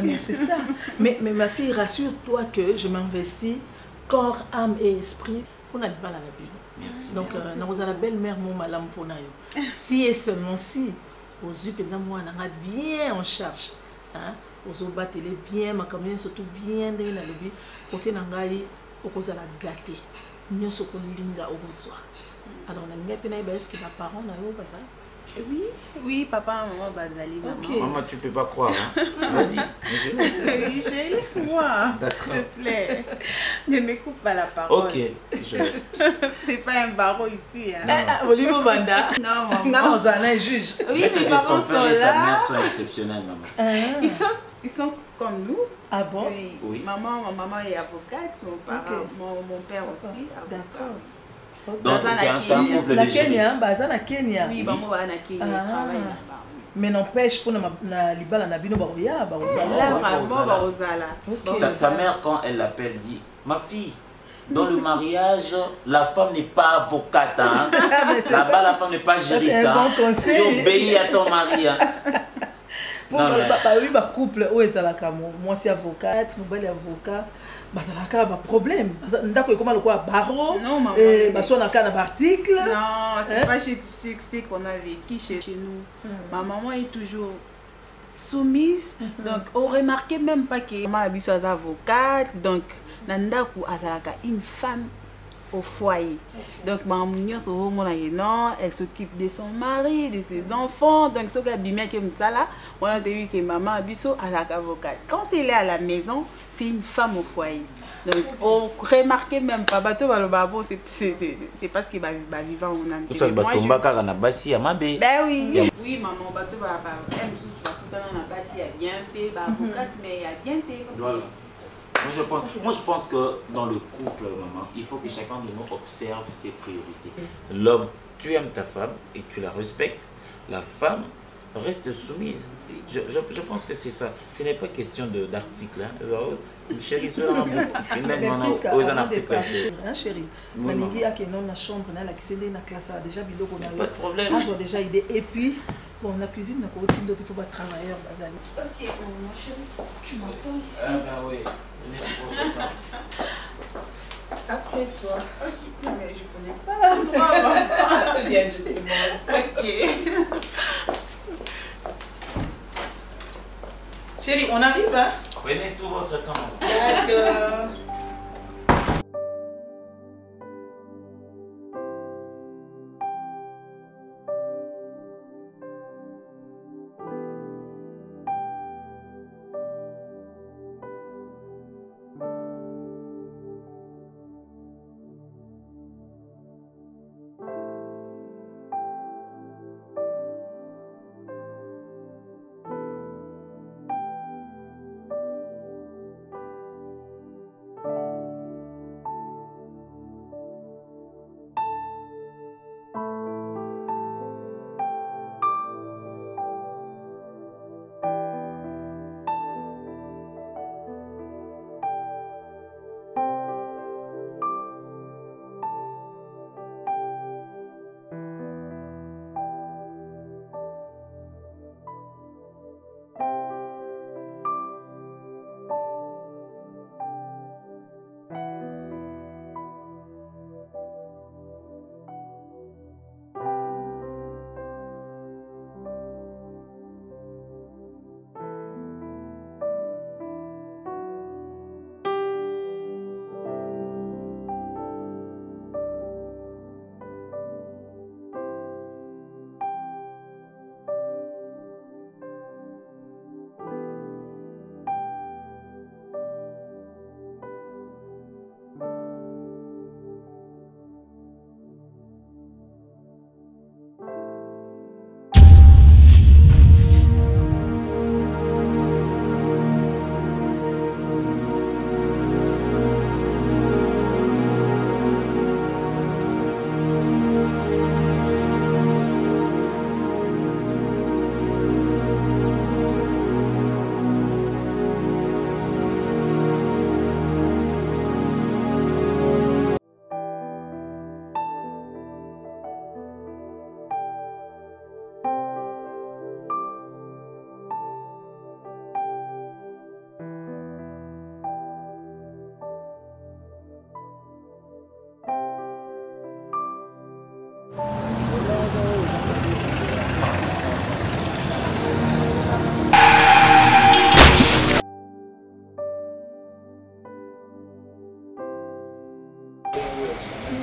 mais c'est ça. Mais ma fille, rassure-toi que je m'investis corps, âme et esprit pour la libala na bino. Merci. Donc na la belle-mère mon malam pour na yo. Si et seulement si aux yeux pendant moi na bien en charge. Hein? Aux batele bien ma camion surtout bien de na lobi côté na ngai okozala gâté. Nyonso ko linga okozwa. Alors na ngai pena ba est-ce que les parents na yo baza? Oui, oui, papa, maman, Bazali, maman. Okay. Maman, tu peux pas croire. Hein? Vas-y. Chérie, laisse-moi. S'il te plaît. Ne me coupe pas la parole. Ok. C'est pas un barreau ici. Hein. Olivo Banda. Non, maman. Non, on est juge. Oui, mes parents son sont père et sa là. mère sont exceptionnels, maman. Ils sont comme nous. Ah bon? Oui. Oui. Ma maman est avocate, mon père aussi. D'accord. Donc c'est un couple de Kenya, baza na Kenya. Oui, maman va na Kenya, travaille là-bas. Mais n'empêche pour na libala na bino baroya Sa mère quand elle l'appelle dit ma fille dans le mariage la femme n'est pas avocate hein. Là-bas la femme n'est pas juriste. C'est un bon conseil. Tu obéis à ton mari hein. Pour oui ba couple où ezalaka moi c'est avocate, mon bel avocat. Bazalaka ba problème ndako ekoma lokwa barreau et basonaka na article. Non, c'est pas ce qu'on a vécu chez nous. Ma maman est toujours soumise. Donc on remarquait même pas que maman est avocate, donc nandaku azalaka une femme au foyer. Donc maman non, elle s'occupe de son mari, de ses enfants. Donc ce que bimia comme ça là, on a vu que maman abisso azalaka avocate. Quand elle est à la maison, c'est une femme au foyer. Donc on remarquait même pas bateau balobabo c'est parce que va vivre on a. Ça batomba kaka na basi ya mabe. Ben oui. Oui maman bateau ba elle sous bakutana na basi ya bien té ba avocate mais ya bien té. Voilà. Moi je pense que dans le couple, maman, il faut que chacun de nous observe ses priorités. L'homme, tu aimes ta femme et tu la respectes. La femme reste soumise. Je pense que c'est ça. Ce n'est pas question d'article. Chérie, c'est un article. Chérie, Manigi a dans la chambre, dans la cuisine, dans la classe, déjà biloko na yo. Pas de problème. Moi, je vois déjà idée. Et puis, bon, la cuisine, il faut pas travailler. Ok, mon chéri, tu m'entends ici. Ah ben oui. Après toi. Ok, non mais je connais pas l'endroit. Viens, je te montre. Ok. Chérie, on arrive, hein? Prenez tout votre temps. D'accord.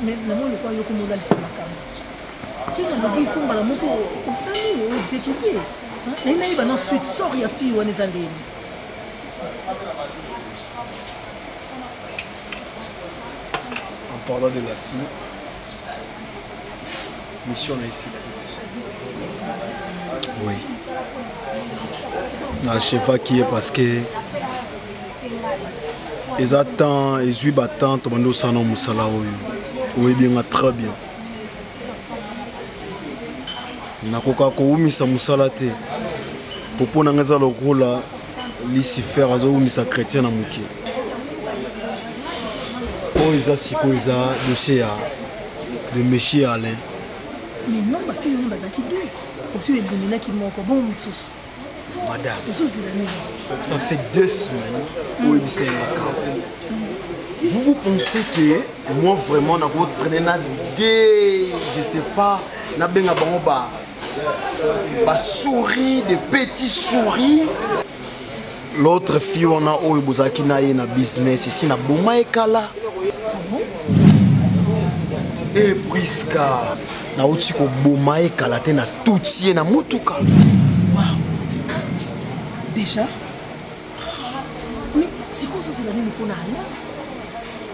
mais namoni kwa yoko molalisa makambo si nalobi ifomba la moko osali oexécuté nayebi bana suite sort ya fille wana eza ndeni en parlant de la fille mission là ici oui na chefa qui est parce que ils attendent ils suivent battant to bando sana musala oyo oui bien très bien nakoka koumisa musala te popo na ngeza lokola Lucifer azoumisa chrétien na muke o eza siko eza dossier ya de monsieur Alain mais non ma fille on bazaki deux aussi elimina ki moko bon misusu madame misusu ça fait 2 semaines où il s'est vous pensez que moi vraiment na ko traîner na des je sais pas na benga bango ba souris, des petits souris. L'autre fille, on a eu bozaki na ye na business ici na Boma Ekala. Et Priska, na uti ko Boma Ekala te na toutie na mutuka. Wow. Déjà? Mais c'est quoi ça c'est la même pour Alain?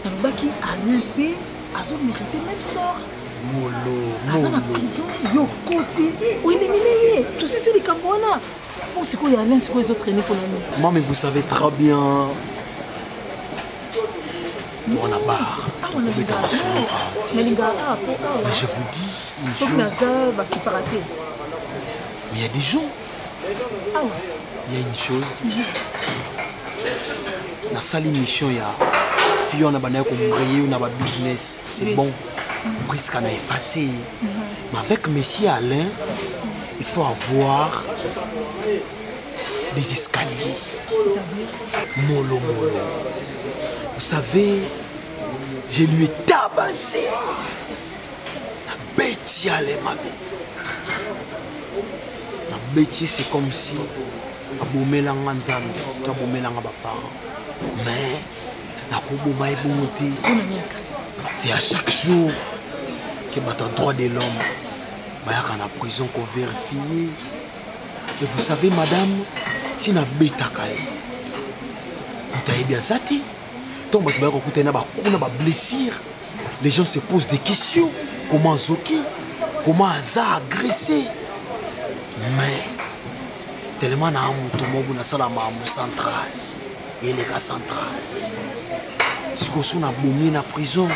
Nalobaki Alain P azo mérité même sort. Aza na prison yo koti o éliminé tout ça c'est les cambona bon c'est quoi il y a Alain c'est quoi les autres traîner pour la nuit maman mais vous savez très bien on a barre on a des gars mais les gars mais je vous dis une chose qui peut rater mais il y a des gens ah ouais il y a une chose na sali mission ya fille on a bana ko mbrayer na ba business c'est bon presque on a effacé. Mais avec monsieur Alain, il faut avoir des escaliers. C'est-à-dire mollo. Vous savez, je lui ai tabassé. La bêtise Alain ma bête. La bêtise c'est comme si abomelanga nzambe, tu abomelanga ba parents. Mais c'est à chaque jour que le droit de l'homme va en prison qu'on vérifie. Et vous savez, madame, Tina Betakae, vous avez bien ça, blessure. Les gens se posent des questions. Comment Zoki, comment Aza agressé. Mais tellement na amutomobu na sala mamu sans trace. Et les gars sans trace. Si on a boumé dans la prison,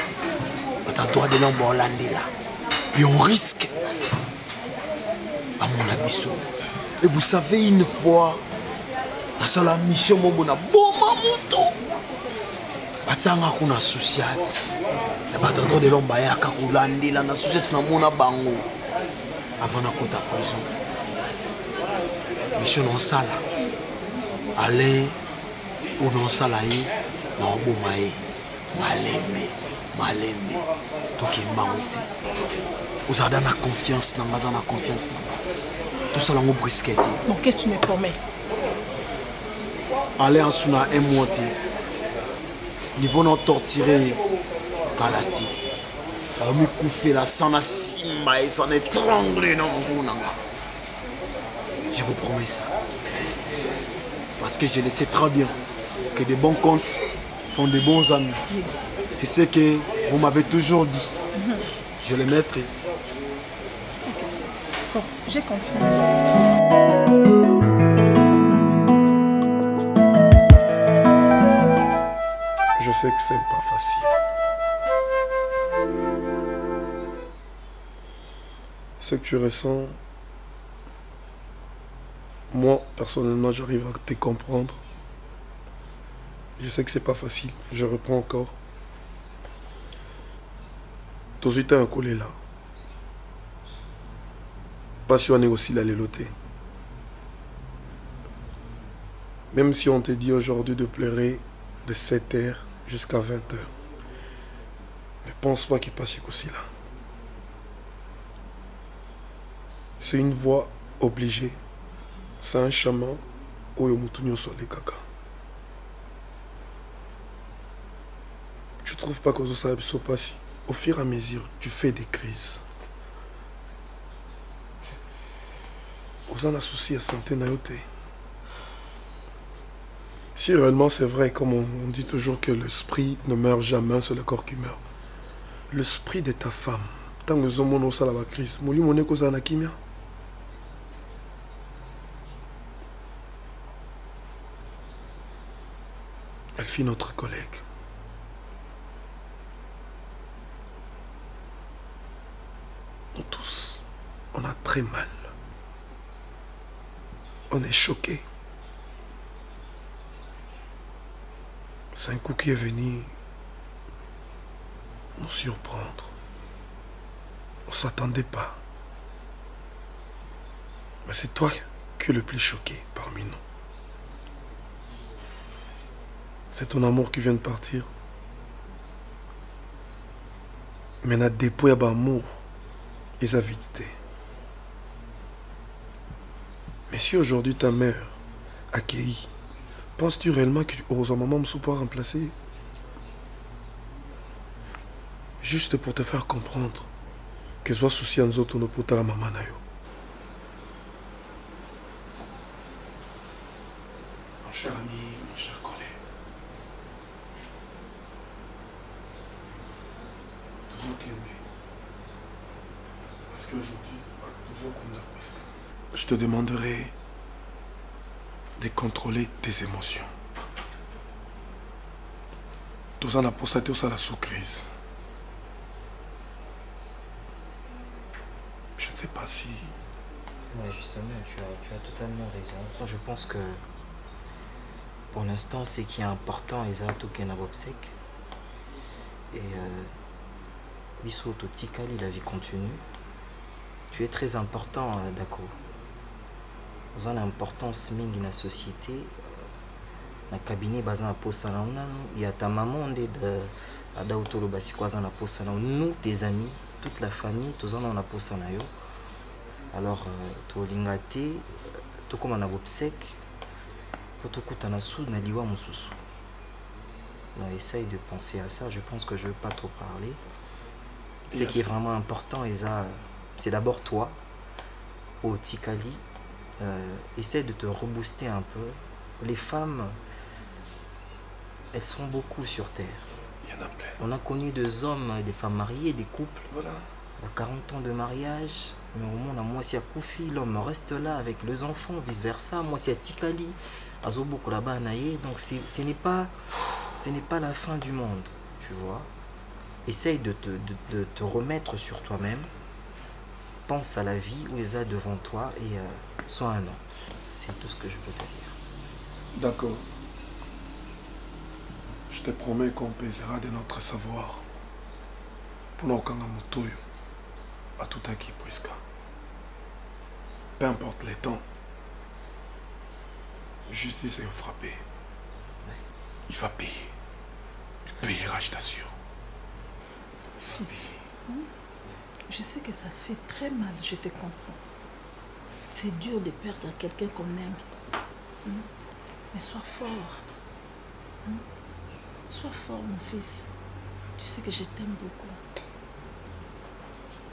on a droit de l'homme hollandais là. Puis on risque à mon abisso. Et vous savez, une fois, dans la mission, on a bon mamuto. Batanga kuna associate. Et pas droit de l'homme bayaka hollandais là, na associate na mona bango. Avant na kota prison. Mission en sala. Allez, ou non salaye, non bomaye. Malembe, toki mbaouti. Vous avez la confiance, la confiance. Tout ça, on brisquette. Bon, qu'est-ce que tu me promets? Allez en sous un mois. Ils vont nous torturer. Kalati. Ça va me couper la sang à simba et s'en étrangler dans mon je vous promets ça. Parce que je le sais très bien que des bons comptes font de bons amis. C'est ce que vous m'avez toujours dit. Je le maîtrise. Ok. Bon, j'ai confiance. Je sais que c'est pas facile. Ce que tu ressens, moi, personnellement, j'arrive à te comprendre. Je sais que c'est pas facile. Je reprends encore. Tout de suite, un collé là. Passionné aussi la léloté. Même si on te dit aujourd'hui de pleurer de 7h jusqu'à 20h, ne pense pas qu'il passe aussi là. C'est une voie obligée. C'est un chemin où il y a sur les caca. Tu trouves pas que ça soit passé? au fur et à mesure, tu fais des crises. Vous en avez souci à santé naïoté. Si réellement c'est vrai, comme on dit toujours que l'esprit ne meurt jamais, c'est le corps qui meurt. L'esprit de ta femme, tant que nous avons ça la crise, mouli moné cause na kimia. Elle fit notre collègue. Nous tous, on a très mal. On est choqués. C'est un coup qui est venu nous surprendre. On ne s'attendait pas. Mais c'est toi qui es le plus choqué parmi nous. C'est ton amour qui vient de partir. Mais on a dépouillé d'amour et avidité. Mais si aujourd'hui ta mère accueillit, penses-tu réellement que aux moments me pas remplacer? Juste pour te faire comprendre que soit souci en autres pour ta maman nayo. Mon cher ami, mon cher collègue. Toujours t'aimer. Parce qu'aujourd'hui, toujours qu'on a presque. Je te demanderai de contrôler tes émotions. Tout ça n'a pas ça, tout ça la sous-crise. Je ne sais pas si... Ouais, justement, tu as totalement raison. Je pense que pour l'instant, ce qui est important, c'est tout qu'il y a un obsèque. Et Bissot Tikali, la vie continue. Tu es très important, Dako. Vous avez une importance dans la société. Dans le cabinet, il y a ta maman de Adautolo Basikwaza na posana. Nous, tes amis, toute la famille, tous en a posana. Alors, tu as l'ingate, tu comme un obsèque, pour te couper un sou, na liwa mususu. Donc, essaye de penser à ça. Je pense que je ne veux pas trop parler. Ce qui est vraiment important, c'est d'abord toi, au Tikali. Essaie de te rebooster un peu. Les femmes, elles sont beaucoup sur terre. Il y en a plein. On a connu des hommes, des femmes mariées, des couples. Voilà. 40 ans de mariage, mais au moins, moi, c'est à Koufi, l'homme reste là avec les enfants, vice-versa. Moi, c'est à Tikali, à Zoboko là-bas, donc ce n'est pas la fin du monde, tu vois. Essaye de te remettre sur toi-même. Pense à la vie où ils sont devant toi et sois un homme. C'est tout ce que je peux te dire. D'accord. Je te promets qu'on pèsera de notre savoir pour nous motoyo à tout acquis presque. Peu importe les temps, justice est frappée. Il va payer. Il payera, je t'assure. Fils, je sais que ça te fait très mal, je te comprends. C'est dur de perdre quelqu'un qu'on aime. Mais sois fort. Sois fort, mon fils. Tu sais que je t'aime beaucoup.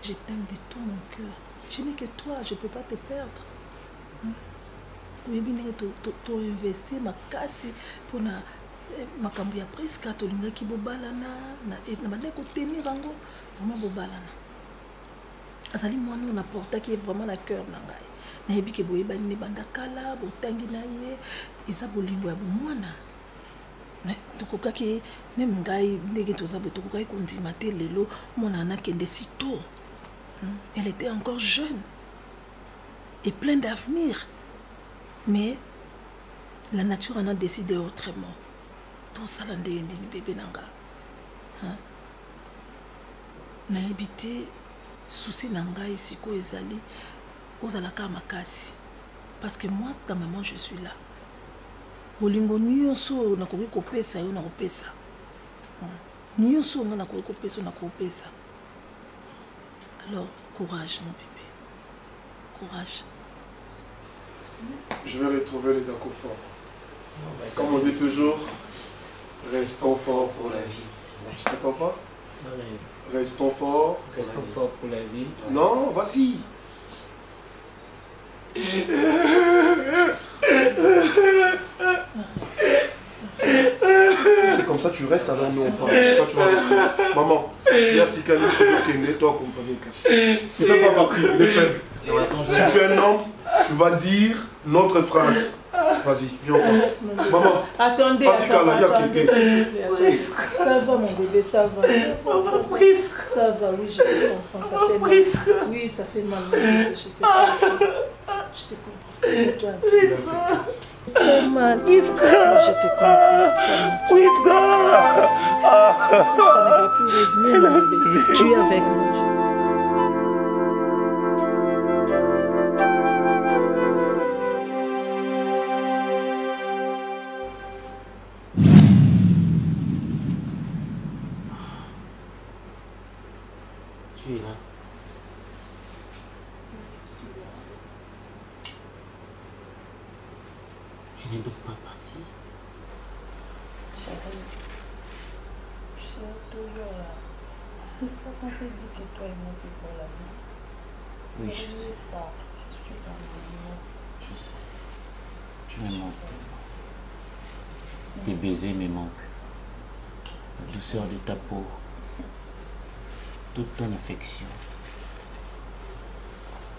Je t'aime de tout mon cœur. Je n'ai que toi, je ne peux pas te perdre. Oui, bien, tu investis ma casse pour ma makambo ya presque tolingaki bobalana na bande ko tenir yango vraiment bobalana. Azali mwana na porta qui est vraiment na cœur na ngai. Na yebi ke boyeba ni banda kala botangi na ye eza bolingo ya bomwana. Mais tokokaki ne ngai ndenge tozabe tokokaki kondima te lelo mwana na kende si tôt. Elle était encore jeune et pleine d'avenir. Mais la nature en a décidé autrement. Tout ça, c'est un bébé. Na habité souci nanga ici ko ezali ozalaka makasi parce que moi ta maman je suis là. Bolingo nyonso na koki kopesa yo na kopesa. Nyonso nga na koki kopesa na kopesa. Alors courage mon bébé. Courage. Je vais retrouver les Dako forts. Comme on dit toujours, restons forts pour la vie. Je t'attends pas? Non, mais... Restons forts. Restons forts pour la vie. Non, vas-y. C'est comme ça, tu restes alors nous on parle. Toi tu vas rester. Maman, viens Tikali sur le Kenya, toi accompagner Kassi. Il fait pas partie, il est faible. Si tu es un homme, tu vas dire notre phrase. Vas-y, viens encore. Maman, attendez, attendez, ça va mon bébé, ça va. Ça va, oui, je te comprends, ça fait mal. Oui, ça fait mal, je te comprends. Je te comprends. Très mal. Je te comprends. Tu n'aurais plus revenir, mon bébé. Tu es avec moi. Tu es là. Tu n'es donc pas parti. Chérie, je suis toujours là. N'est-ce pas qu'on s'est dit que toi et moi c'est pour la vie? Oui, je sais. Je suis dans le Je sais. Tu me manques tellement. Tes baisers me manquent. La douceur de ta peau. Toute ton affection.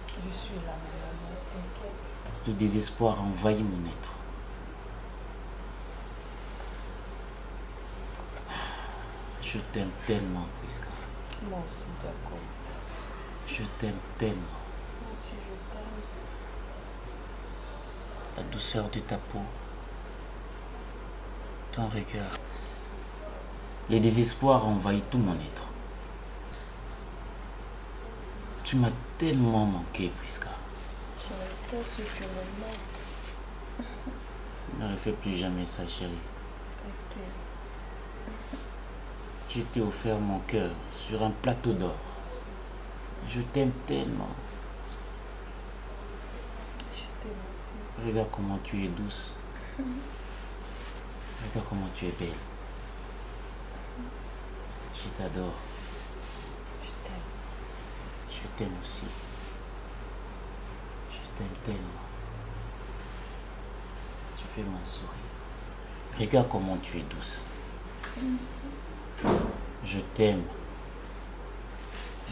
Je suis là, maman, t'inquiète. Le désespoir envahit mon être. Je t'aime tellement, Priska. Moi aussi, d'accord. Je t'aime tellement. Moi aussi, je t'aime. La douceur de ta peau. Ton regard. Le désespoir envahit tout mon être. Tu m'as tellement manqué, Priska. Toi aussi, tu me manques. Ne refais plus jamais ça, chérie. Ok. Je t'ai offert mon cœur sur un plateau d'or. Je t'aime tellement. Je t'aime aussi. Regarde comment tu es douce. Regarde comment tu es belle. Je t'adore. Je t'aime. Je t'aime aussi. Je t'aime tellement. Tu fais mon sourire. Regarde comment tu es douce. Je t'aime.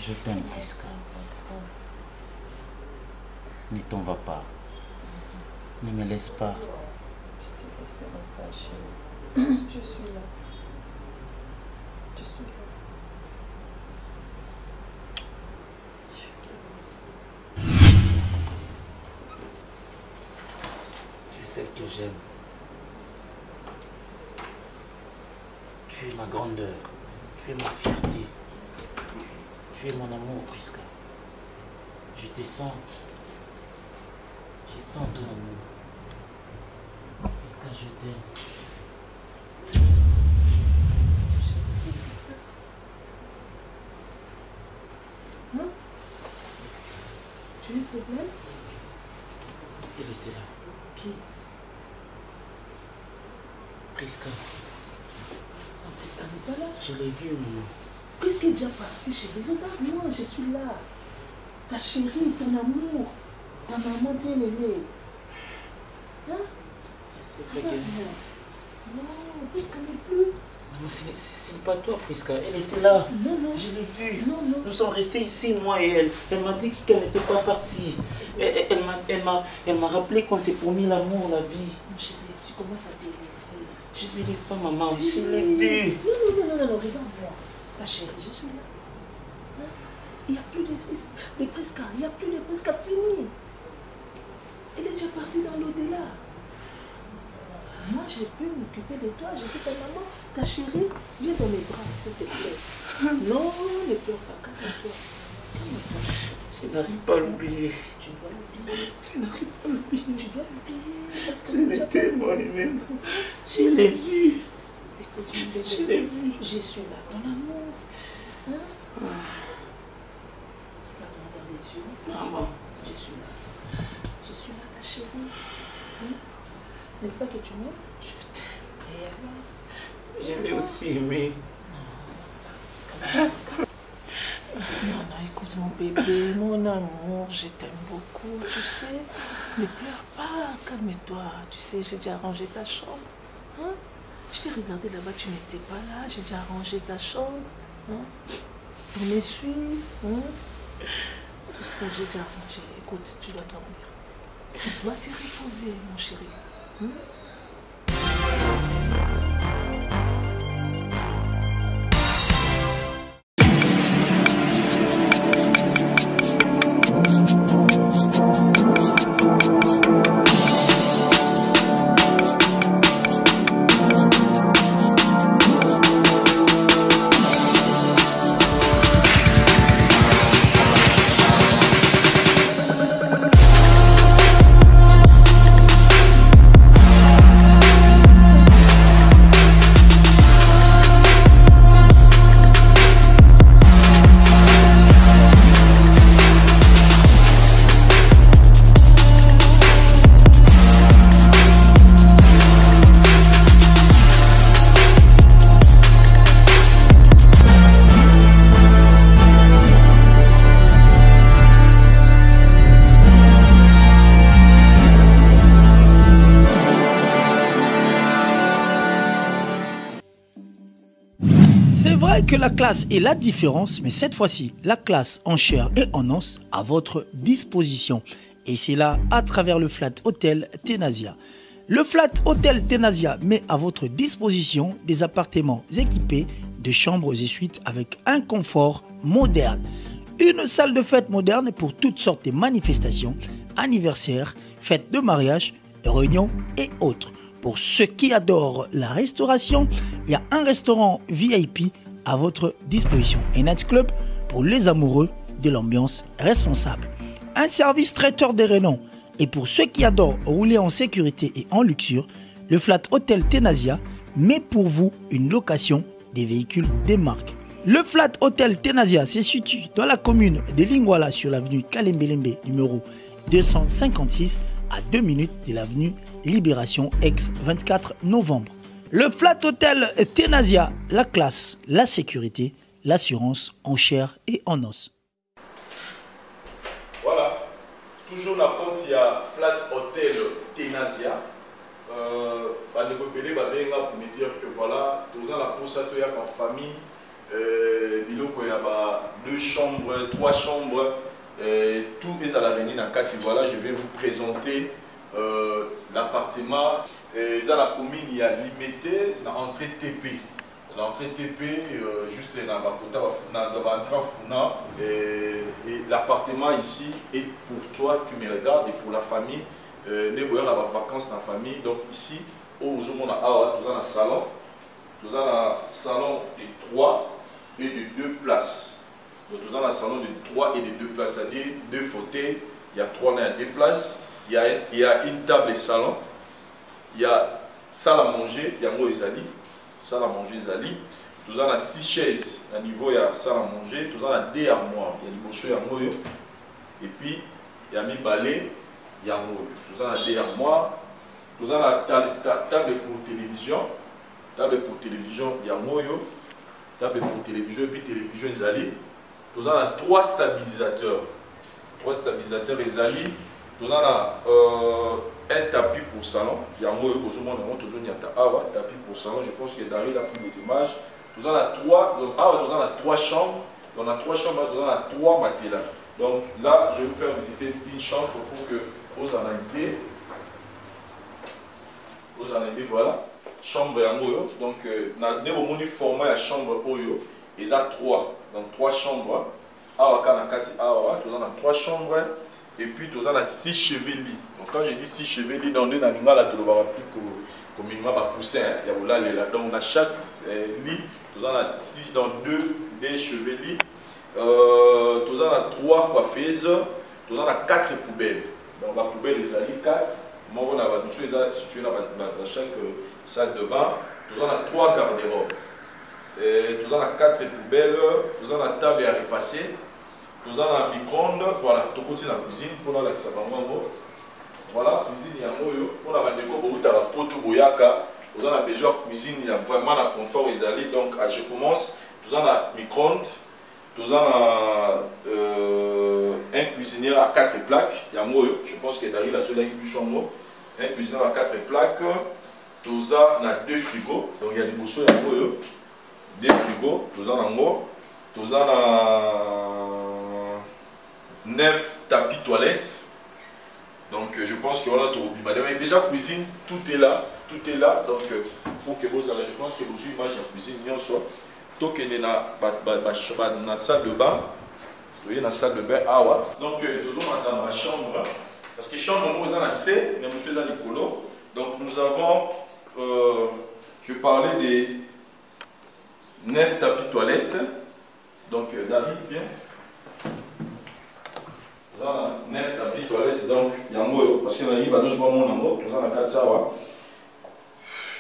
Je t'aime, Priska. Ne t'en va pas. Ne me laisse pas. Je te laisserai pas, chérie. Je suis là. Je suis là. Tu sais que j'aime. Tu es ma grandeur. Tu es ma fierté. Tu es mon amour, Priska. Je te sens. Je sens ton amour. Priska, je t'aime. Qu'est-ce qui se passe? Hein? Tu as un problème? Elle était là. Qui? Priska. Priska n'est pas là. Je l'ai vue, maman. Priska est déjà partie, chérie. Regarde-moi, je suis là. Ta chérie, ton amour. Ta maman bien-aimée. Hein? C'est vrai que... Non, Priska n'est plus. Maman, ce n'est pas toi, Priska. Elle était là. Non, non. Je l'ai vue. Non, non. Nous sommes restés ici, moi et elle. Elle m'a dit qu'elle n'était pas partie. Elle m'a rappelé qu'on s'est promis l'amour, la vie. Mon chéri, tu commences à délirer. Je ne délire pas, maman. Si. Je l'ai vue. Non, regarde-moi. Ta chérie, je suis là. Hein? Il n'y a plus de Priska. Il n'y a plus de Priska. Fini. Elle est déjà partie dans l'au-delà. Moi, j'ai pu m'occuper de toi. Je suis ta maman. Ta chérie, viens dans mes bras, s'il te plaît. Non, ne pleure pas. Calme-toi. Je n'arrive pas à l'oublier. Tu dois l'oublier. Je n'arrive pas à l'oublier. Tu dois l'oublier. Parce que Je l'ai tellement aimé. Je l'ai vue. Écoute, je l'ai vue. Je suis là, ton amour. Hein? Regarde-moi dans les yeux. Maman. Je suis là. Je suis là, ta chérie. Hein? N'est-ce pas que tu m'aimes? Je t'aime. Et alors? Je l'ai aussi aimé. Mon bébé, mon amour, je t'aime beaucoup, tu sais. Ne pleure pas, calme-toi. Tu sais, j'ai déjà arrangé ta chambre. Hein? Je t'ai regardé là-bas, tu n'étais pas là. J'ai déjà arrangé ta chambre. Hein? Ton essuie. Hein? Tout ça, j'ai déjà arrangé. Écoute, tu dois dormir. Tu dois te reposer, mon chéri. Hein? Que la classe est la différence, mais cette fois-ci, la classe en chair et en os à votre disposition. Et c'est là à travers le Flat Hotel Tenasia. Le Flat Hotel Tenasia met à votre disposition des appartements équipés de chambres et suites avec un confort moderne. Une salle de fête moderne pour toutes sortes de manifestations, anniversaires, fêtes de mariage, réunions et autres. Pour ceux qui adorent la restauration, il y a un restaurant VIP à votre disposition. Un night club pour les amoureux de l'ambiance responsable. Un service traiteur de renom. Et pour ceux qui adorent rouler en sécurité et en luxure, le Flat Hotel Tenasia met pour vous une location des véhicules des marques. Le Flat Hotel Tenasia se situe dans la commune de Lingwala sur l'avenue Kalembelembe numéro 256 à 2 minutes de l'avenue Libération ex 24 novembre. Le Flat Hotel Tenasia, la classe, la sécurité, l'assurance en chair et en os. Voilà, toujours la porte, il y a Flat Hotel Tenasia. Pour me dire que voilà, tous la pousse à toi en famille, il y a 2 chambres, 3 chambres, tout est à l'avenir dans 4. Voilà, je vais vous présenter l'appartement. Dans la commune, il y a limité l'entrée TP. L'entrée TP, juste dans la et l'appartement ici est pour toi, tu me regardes, et pour la famille, les vacances dans la famille. Donc ici, nous avons un salon. Nous avons un salon de 3 et de 2 places. Donc nous avons un salon de 3 et de 2 places, c'est-à-dire 2 fauteuils. Il y a 3 et 2 places. Il y a une table et salon. Il y a salle à manger, il y a salle à manger, nous avons 6 chaises, à niveau il y a salle à manger, nous avons 2 armoires, il y a et puis il y a mis balai, il y a nous avons 2 armoires, nous avons la table pour télévision, il y a table pour télévision et puis télévision nous avons 3 stabilisateurs, nous avons un tapis pour salon. Il y a un tapis pour salon. Je pense que Daryl a pris les images. Nous avons 3 chambres. Nous avons 3 matelas. Donc là, je vais vous faire visiter une chambre pour que vous en ayez. Voilà. Chambre en Oyo. Donc, nous avons formé la chambre Oyo. Il y a 3. Donc 3 chambres. Nous avons 3 chambres. Et puis, nous avons 6 chevilles. Donc, quand je dis 6 chevilles, on est dans le communément poussin. Donc, on a chaque lit, nous avons 6 dans 2 chevilles. Nous avons 3 coiffeuses. Nous avons 4 poubelles. Donc, la poubelle, les alliés 4. Moi, on a situé dans chaque salle de bain. Nous avons 3 garde-robes. Nous avons 4 poubelles. Nous avons la table à repasser. Nous avons un micro-ondes, voilà, tout côté dans la cuisine, pour la voilà, cuisine, il y a un moyo, on a un déco, nous avons besoin de cuisine, il y a vraiment un confort, donc je commence, nous avons un micro-ondes, Nous avons un cuisinier à 4 plaques. Je pense que David a celui qui est un cuisinier à 4 plaques. Nous avons 2 frigos. Donc il y a des bossos, il y a 2 frigos. Nous avons 9 tapis toilettes. Donc je pense qu'on a tout. Mais déjà cuisine, tout est là. Tout est là. Donc pour que vous savez, je pense que vous avez image de cuisine, il y a soit. Donc il y a une salle de bain. Vous voyez, la salle de bain. Donc nous avons dans la chambre. Parce que chambre, nous avons assez, mais monsieur dans les colos. Donc nous avons, je parlais des 9 tapis toilettes. Donc David, bien. Nous avons 9 tapis toilettes. Donc il y a un mot, parce qu'il y a un mot, nous avons 4 sawa.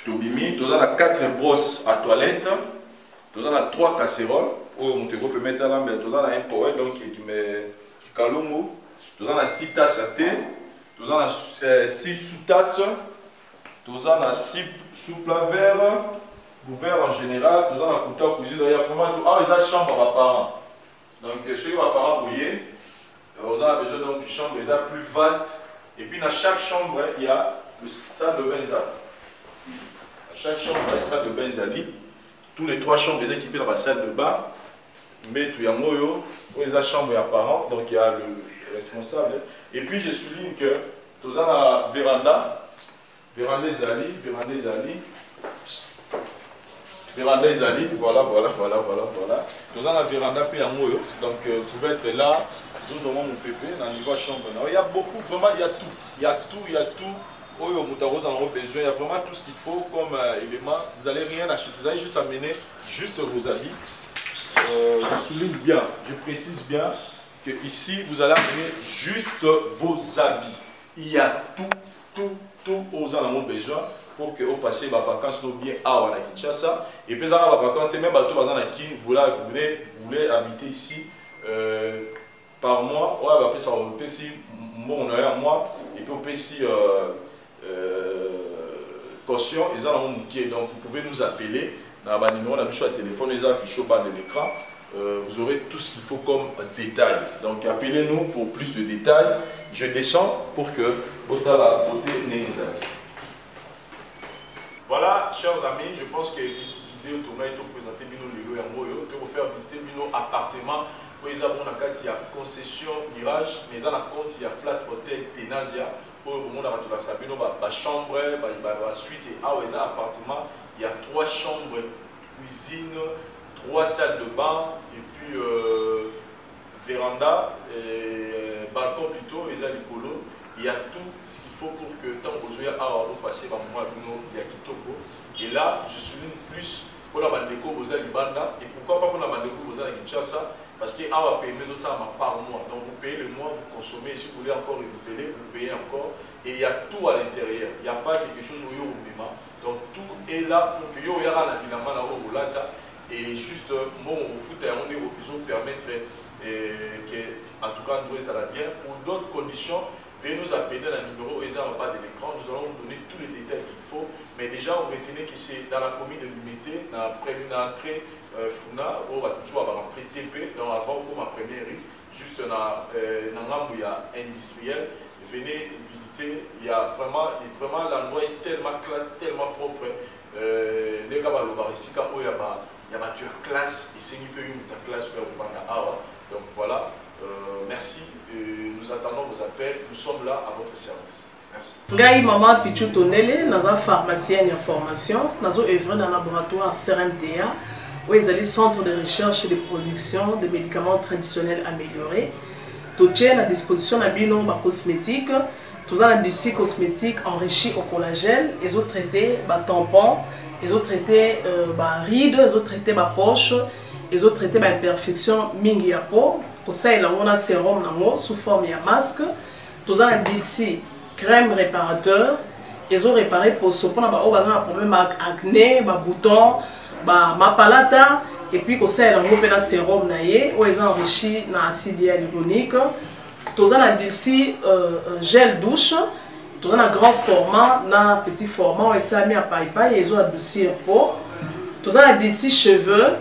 Nous avons 4 brosses à toilette. Nous avons 3 casseroles. On peut mettre là, mais nous avons un poêle donc qui met calongo. Nous avons 6 tasses à thé. Nous avons 6 sous-tasses. Nous avons 6 sous-plats verts en général. Nous avons un couteau à cuisine. Il y a vraiment tout. Ah, ils ont une chambre à parents. Donc, ceux qui ont parents brouillés, vous avez besoin d'une chambre plus vaste. Et puis, dans chaque chambre, il y a le salle de bain. Dans chaque chambre, il y a la salle de bain Zali. Tous les 3 chambres sont équipées dans la salle de bain. Mais tout y a moyo, les chambres à parents, donc il y a le responsable. Et puis je souligne que nous avons la véranda, véranda Zali, voilà. Nous avons la véranda puis à moyo, donc vous pouvez être là, nous avons mon pépé dans le niveau chambre. Il y a beaucoup, vraiment il y a tout. Il y a vraiment tout ce qu'il faut comme élément. Vous n'allez rien acheter, vous allez juste amener juste vos habits. Je souligne bien, je précise bien que ici vous allez amener juste vos habits. Il y a tout aux alentours besoin pour que vous passiez vos vacances bien à Kinshasa. Et puis, vos vacances, même à tout vous voulez habiter ici par mois. Ouais, après ça, on peut ici, mon mois, et puis on peut ici caution. Donc, vous pouvez nous appeler. Dans le numéro, on a sur le téléphone, les affiches au bas de l'écran. Vous aurez tout ce qu'il faut comme détail. Donc, appelez-nous pour plus de détails. Je descends pour que votre la beauté n'est pas. Voilà, chers amis, je pense que la vidéo est présentée Bino Yangoyo. Je vais vous faire visiter Bino appartement. Pour les abonnés, il y a concession Mirage, mais à la compte, il y a Flat Hotel Tenasia. Pour le moment, il y a chambre, suite et appartement. Il y a 3 chambres, cuisine, 3 salles de bain, et puis véranda, et balcon plutôt, et l'écolo. Il y a tout ce qu'il faut pour que tant que vous ayez à passer par moi, il y a Kitoko. Et là, je souligne plus pour la bandeko, vous avez Libanda. Et pourquoi pas pour la bandeko, vous avez Kinshasa? Parce que vous payez ça par mois. Donc vous payez le mois, vous consommez. Si vous voulez encore renouveler, vous payez encore. Et il y a tout à l'intérieur. Il n'y a pas quelque chose où il y a au même. Donc tout est là pour que vous ayez la binama na Olata. Et juste, moi, on vous fout on est au permettre que, en tout cas, nous ça va bien. Pour d'autres conditions, veuillez nous appeler dans le numéro en bas de l'écran. Nous allons vous donner tous les détails qu'il faut. Mais déjà, on retenez que c'est dans la commune de l'Unité, dans l'entrée Funa, on va toujours avoir entrée TP, dans avant comme ma première rue, juste dans où il y a industriel. Venez visiter, il y a vraiment l'endroit est tellement classe, tellement propre. Les gars, il y a classe, et c'est une classe donc voilà, merci, nous attendons vos appels, nous sommes là à votre service. Merci. Ngai maman Pichu Tonele, dans la pharmacienne information, dans œuvre dans le laboratoire CRMDA, où ils allaient centre de recherche et de production de médicaments traditionnels améliorés. Tout est à disposition de bino cosmétiques, tout ça des cosmétiques enrichis au collagène, ils ont traité tampons, ils ont traité rides, ils ont traité poche, ils ont traité imperfection mingi ya peau, pour ça il a un sérum sous forme de masque, tout ça des crème réparateur, ils ont réparé pour ce qu'on a un problème acné, boutons, ma palata. Et puis, quand c'est un sérum, où ils ont enrichi dans l'acide hyaluronique, tous un gel douche, tous un grand format, un petit format, où ils ont mis à paille, ils ont adouci un pot, tous un cheveux,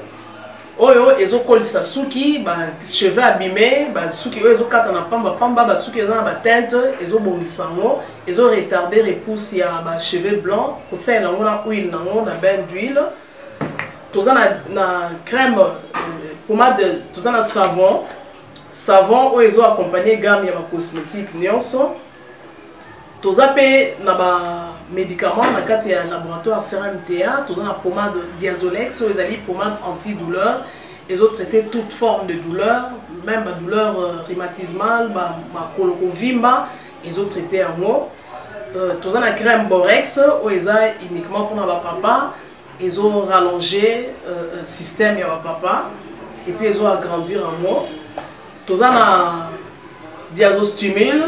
oyo ezokolisa suki ba cheveux abîmés ba suki oyo ezokata na pamba ba suki eza na ba teinte ezobongisa yango ezoretarder repousse ya ba cheveux blancs kosalela yango na huile nango na bain d'huile toza na crème pommade toza na savon oyo ezoaccompagner gamme ya bacosmétique nyonso toza mpe na bamédicament na kati ya laboratoire CRMTA toza na pommade Diazolex oyo ezali pommade antidouleur ezotraiter toute forme de douleur même badouleur rhumatismale makolo kovimba ezotraiter yango toza na crème Borex oyo eza uniquement mpona bapapa ezorallonger système ya bapapa et puis ezoagrandir yango toza na Diazostimule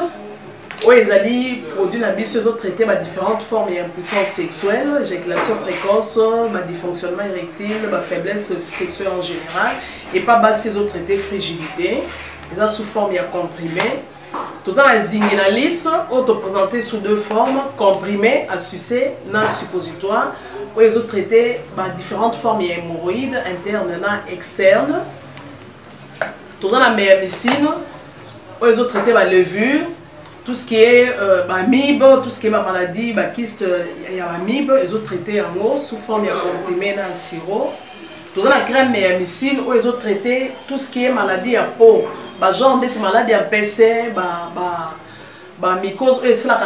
oyo ezali produit na biso ezotraiter différentes formes d'impuissance sexuelle, éjaculation précoce, dysfonctionnement érectile, faiblesse sexuelle en général et pas basi ezotraiter frigidité eza sous forme ya comprimé. Toza na Zingenalis oyo toprésenté sous deux formes, comprimé à sucer na suppositoire oyo ezotraiter différentes formes ya hémorroïdes interne na externe. Toza na Meamycine oyo ezotraiter levure, tout ce qui est amibe, tout ce qui est maladie, kyste, il y a amibe, ils ont traité en eau sous forme de comprimé dans le sirop. Tout la crème Meamycine, où ils ont traité tout ce qui est maladie à peau, genre d'être maladie à PC, mycose, et c'est là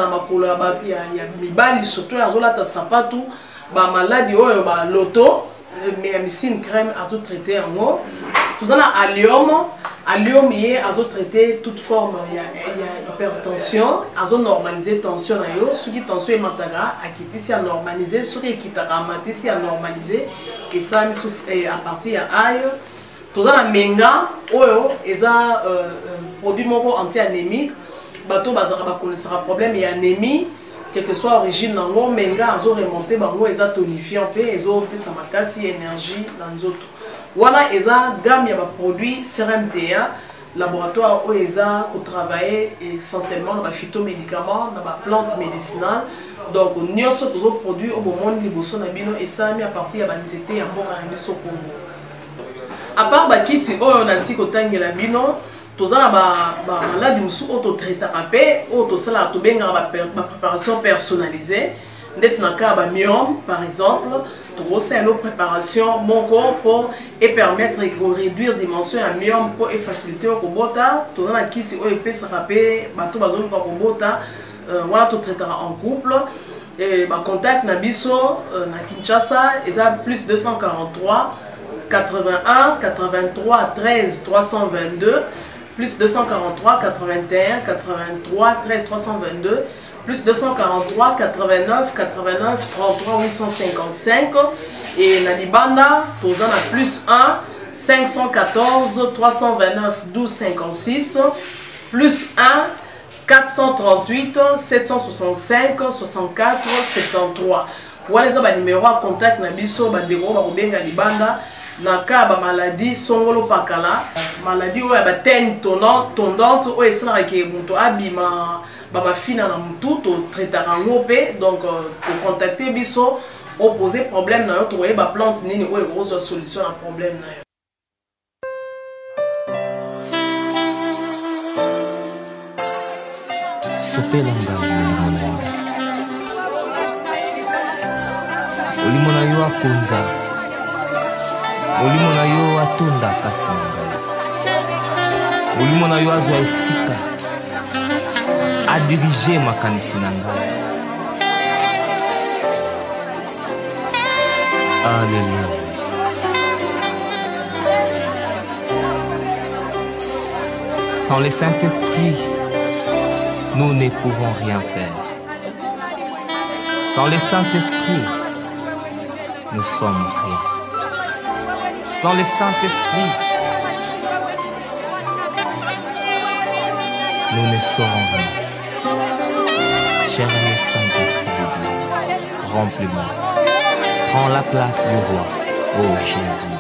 qu'il y a mibali surtout, ils ont là sapatou, maladie loto, Meamycine crème, ils ont traité en eau. Tout ça allium. Allium est à traiter toute forme il y a hypertension, à normaliser tension na yo, ce qui tension est mataga, à quitter si à normaliser, ce qui est à mater si à normaliser, et ça à partir à aïe. Tout ça la menga, oyo, et ça produit moko anti-anémique, bateau bazara connaissera problème et anémie, quelle que soit origine nango, menga azo remonter bango, et ça tonifiant pe, et ça plus ça makasi énergie dans d'autres. Voilà, ils ont gamme de produits CRMTA, laboratoire où ils ont travaillé essentiellement dans les phytomédicaments, dans les plantes médicinales. Donc, nous avons tous les produits au monde et ça mis à partir de l'anxiété en bon cannabis au Congo. À part qui si on a si côté la bino, tous les maladies qui sont autotraités, ou tous les préparation personnalisée. D'être dans le cas de myome, par exemple, c'est une préparation mon corps pour permettre de réduire la dimension de myome pour faciliter le robota. Tout le monde qui s'est fait se rappeler, tout le monde voilà, tout traitera en couple. Et contact Nabiso, na Kinshasa, ils ont plus 243 81 83 13 322, plus 243 81 83 13 322. Plus 243 89 89 33 855 et Nalibanda, tous en plus 1 514 329 12 56 plus 1 438 765 64 73. Voilà les numéros à contact na biso bandeko ba kobenga libanda na ka ba maladie songolo pakala maladie oya ba tene tondante oyo esala ke muto abima baba fina na mutu to traitera ngope donc pour contacter biso opposer problème na yo to ba plante nini oyo kozwa solution na problème na yo. Sopelanga olimo na yo akonza olimo na yo atonda kati na ngai olimo na yo azwa esika adirige makanisi na ngai. Alléluia. Sans le Saint-Esprit, nous ne pouvons rien faire. Sans le Saint-Esprit, nous sommes rien. Sans le Saint-Esprit, nous ne serons rien. Cher le Saint-Esprit de Dieu, remplis-moi. Prends la place du roi, ô Jésus.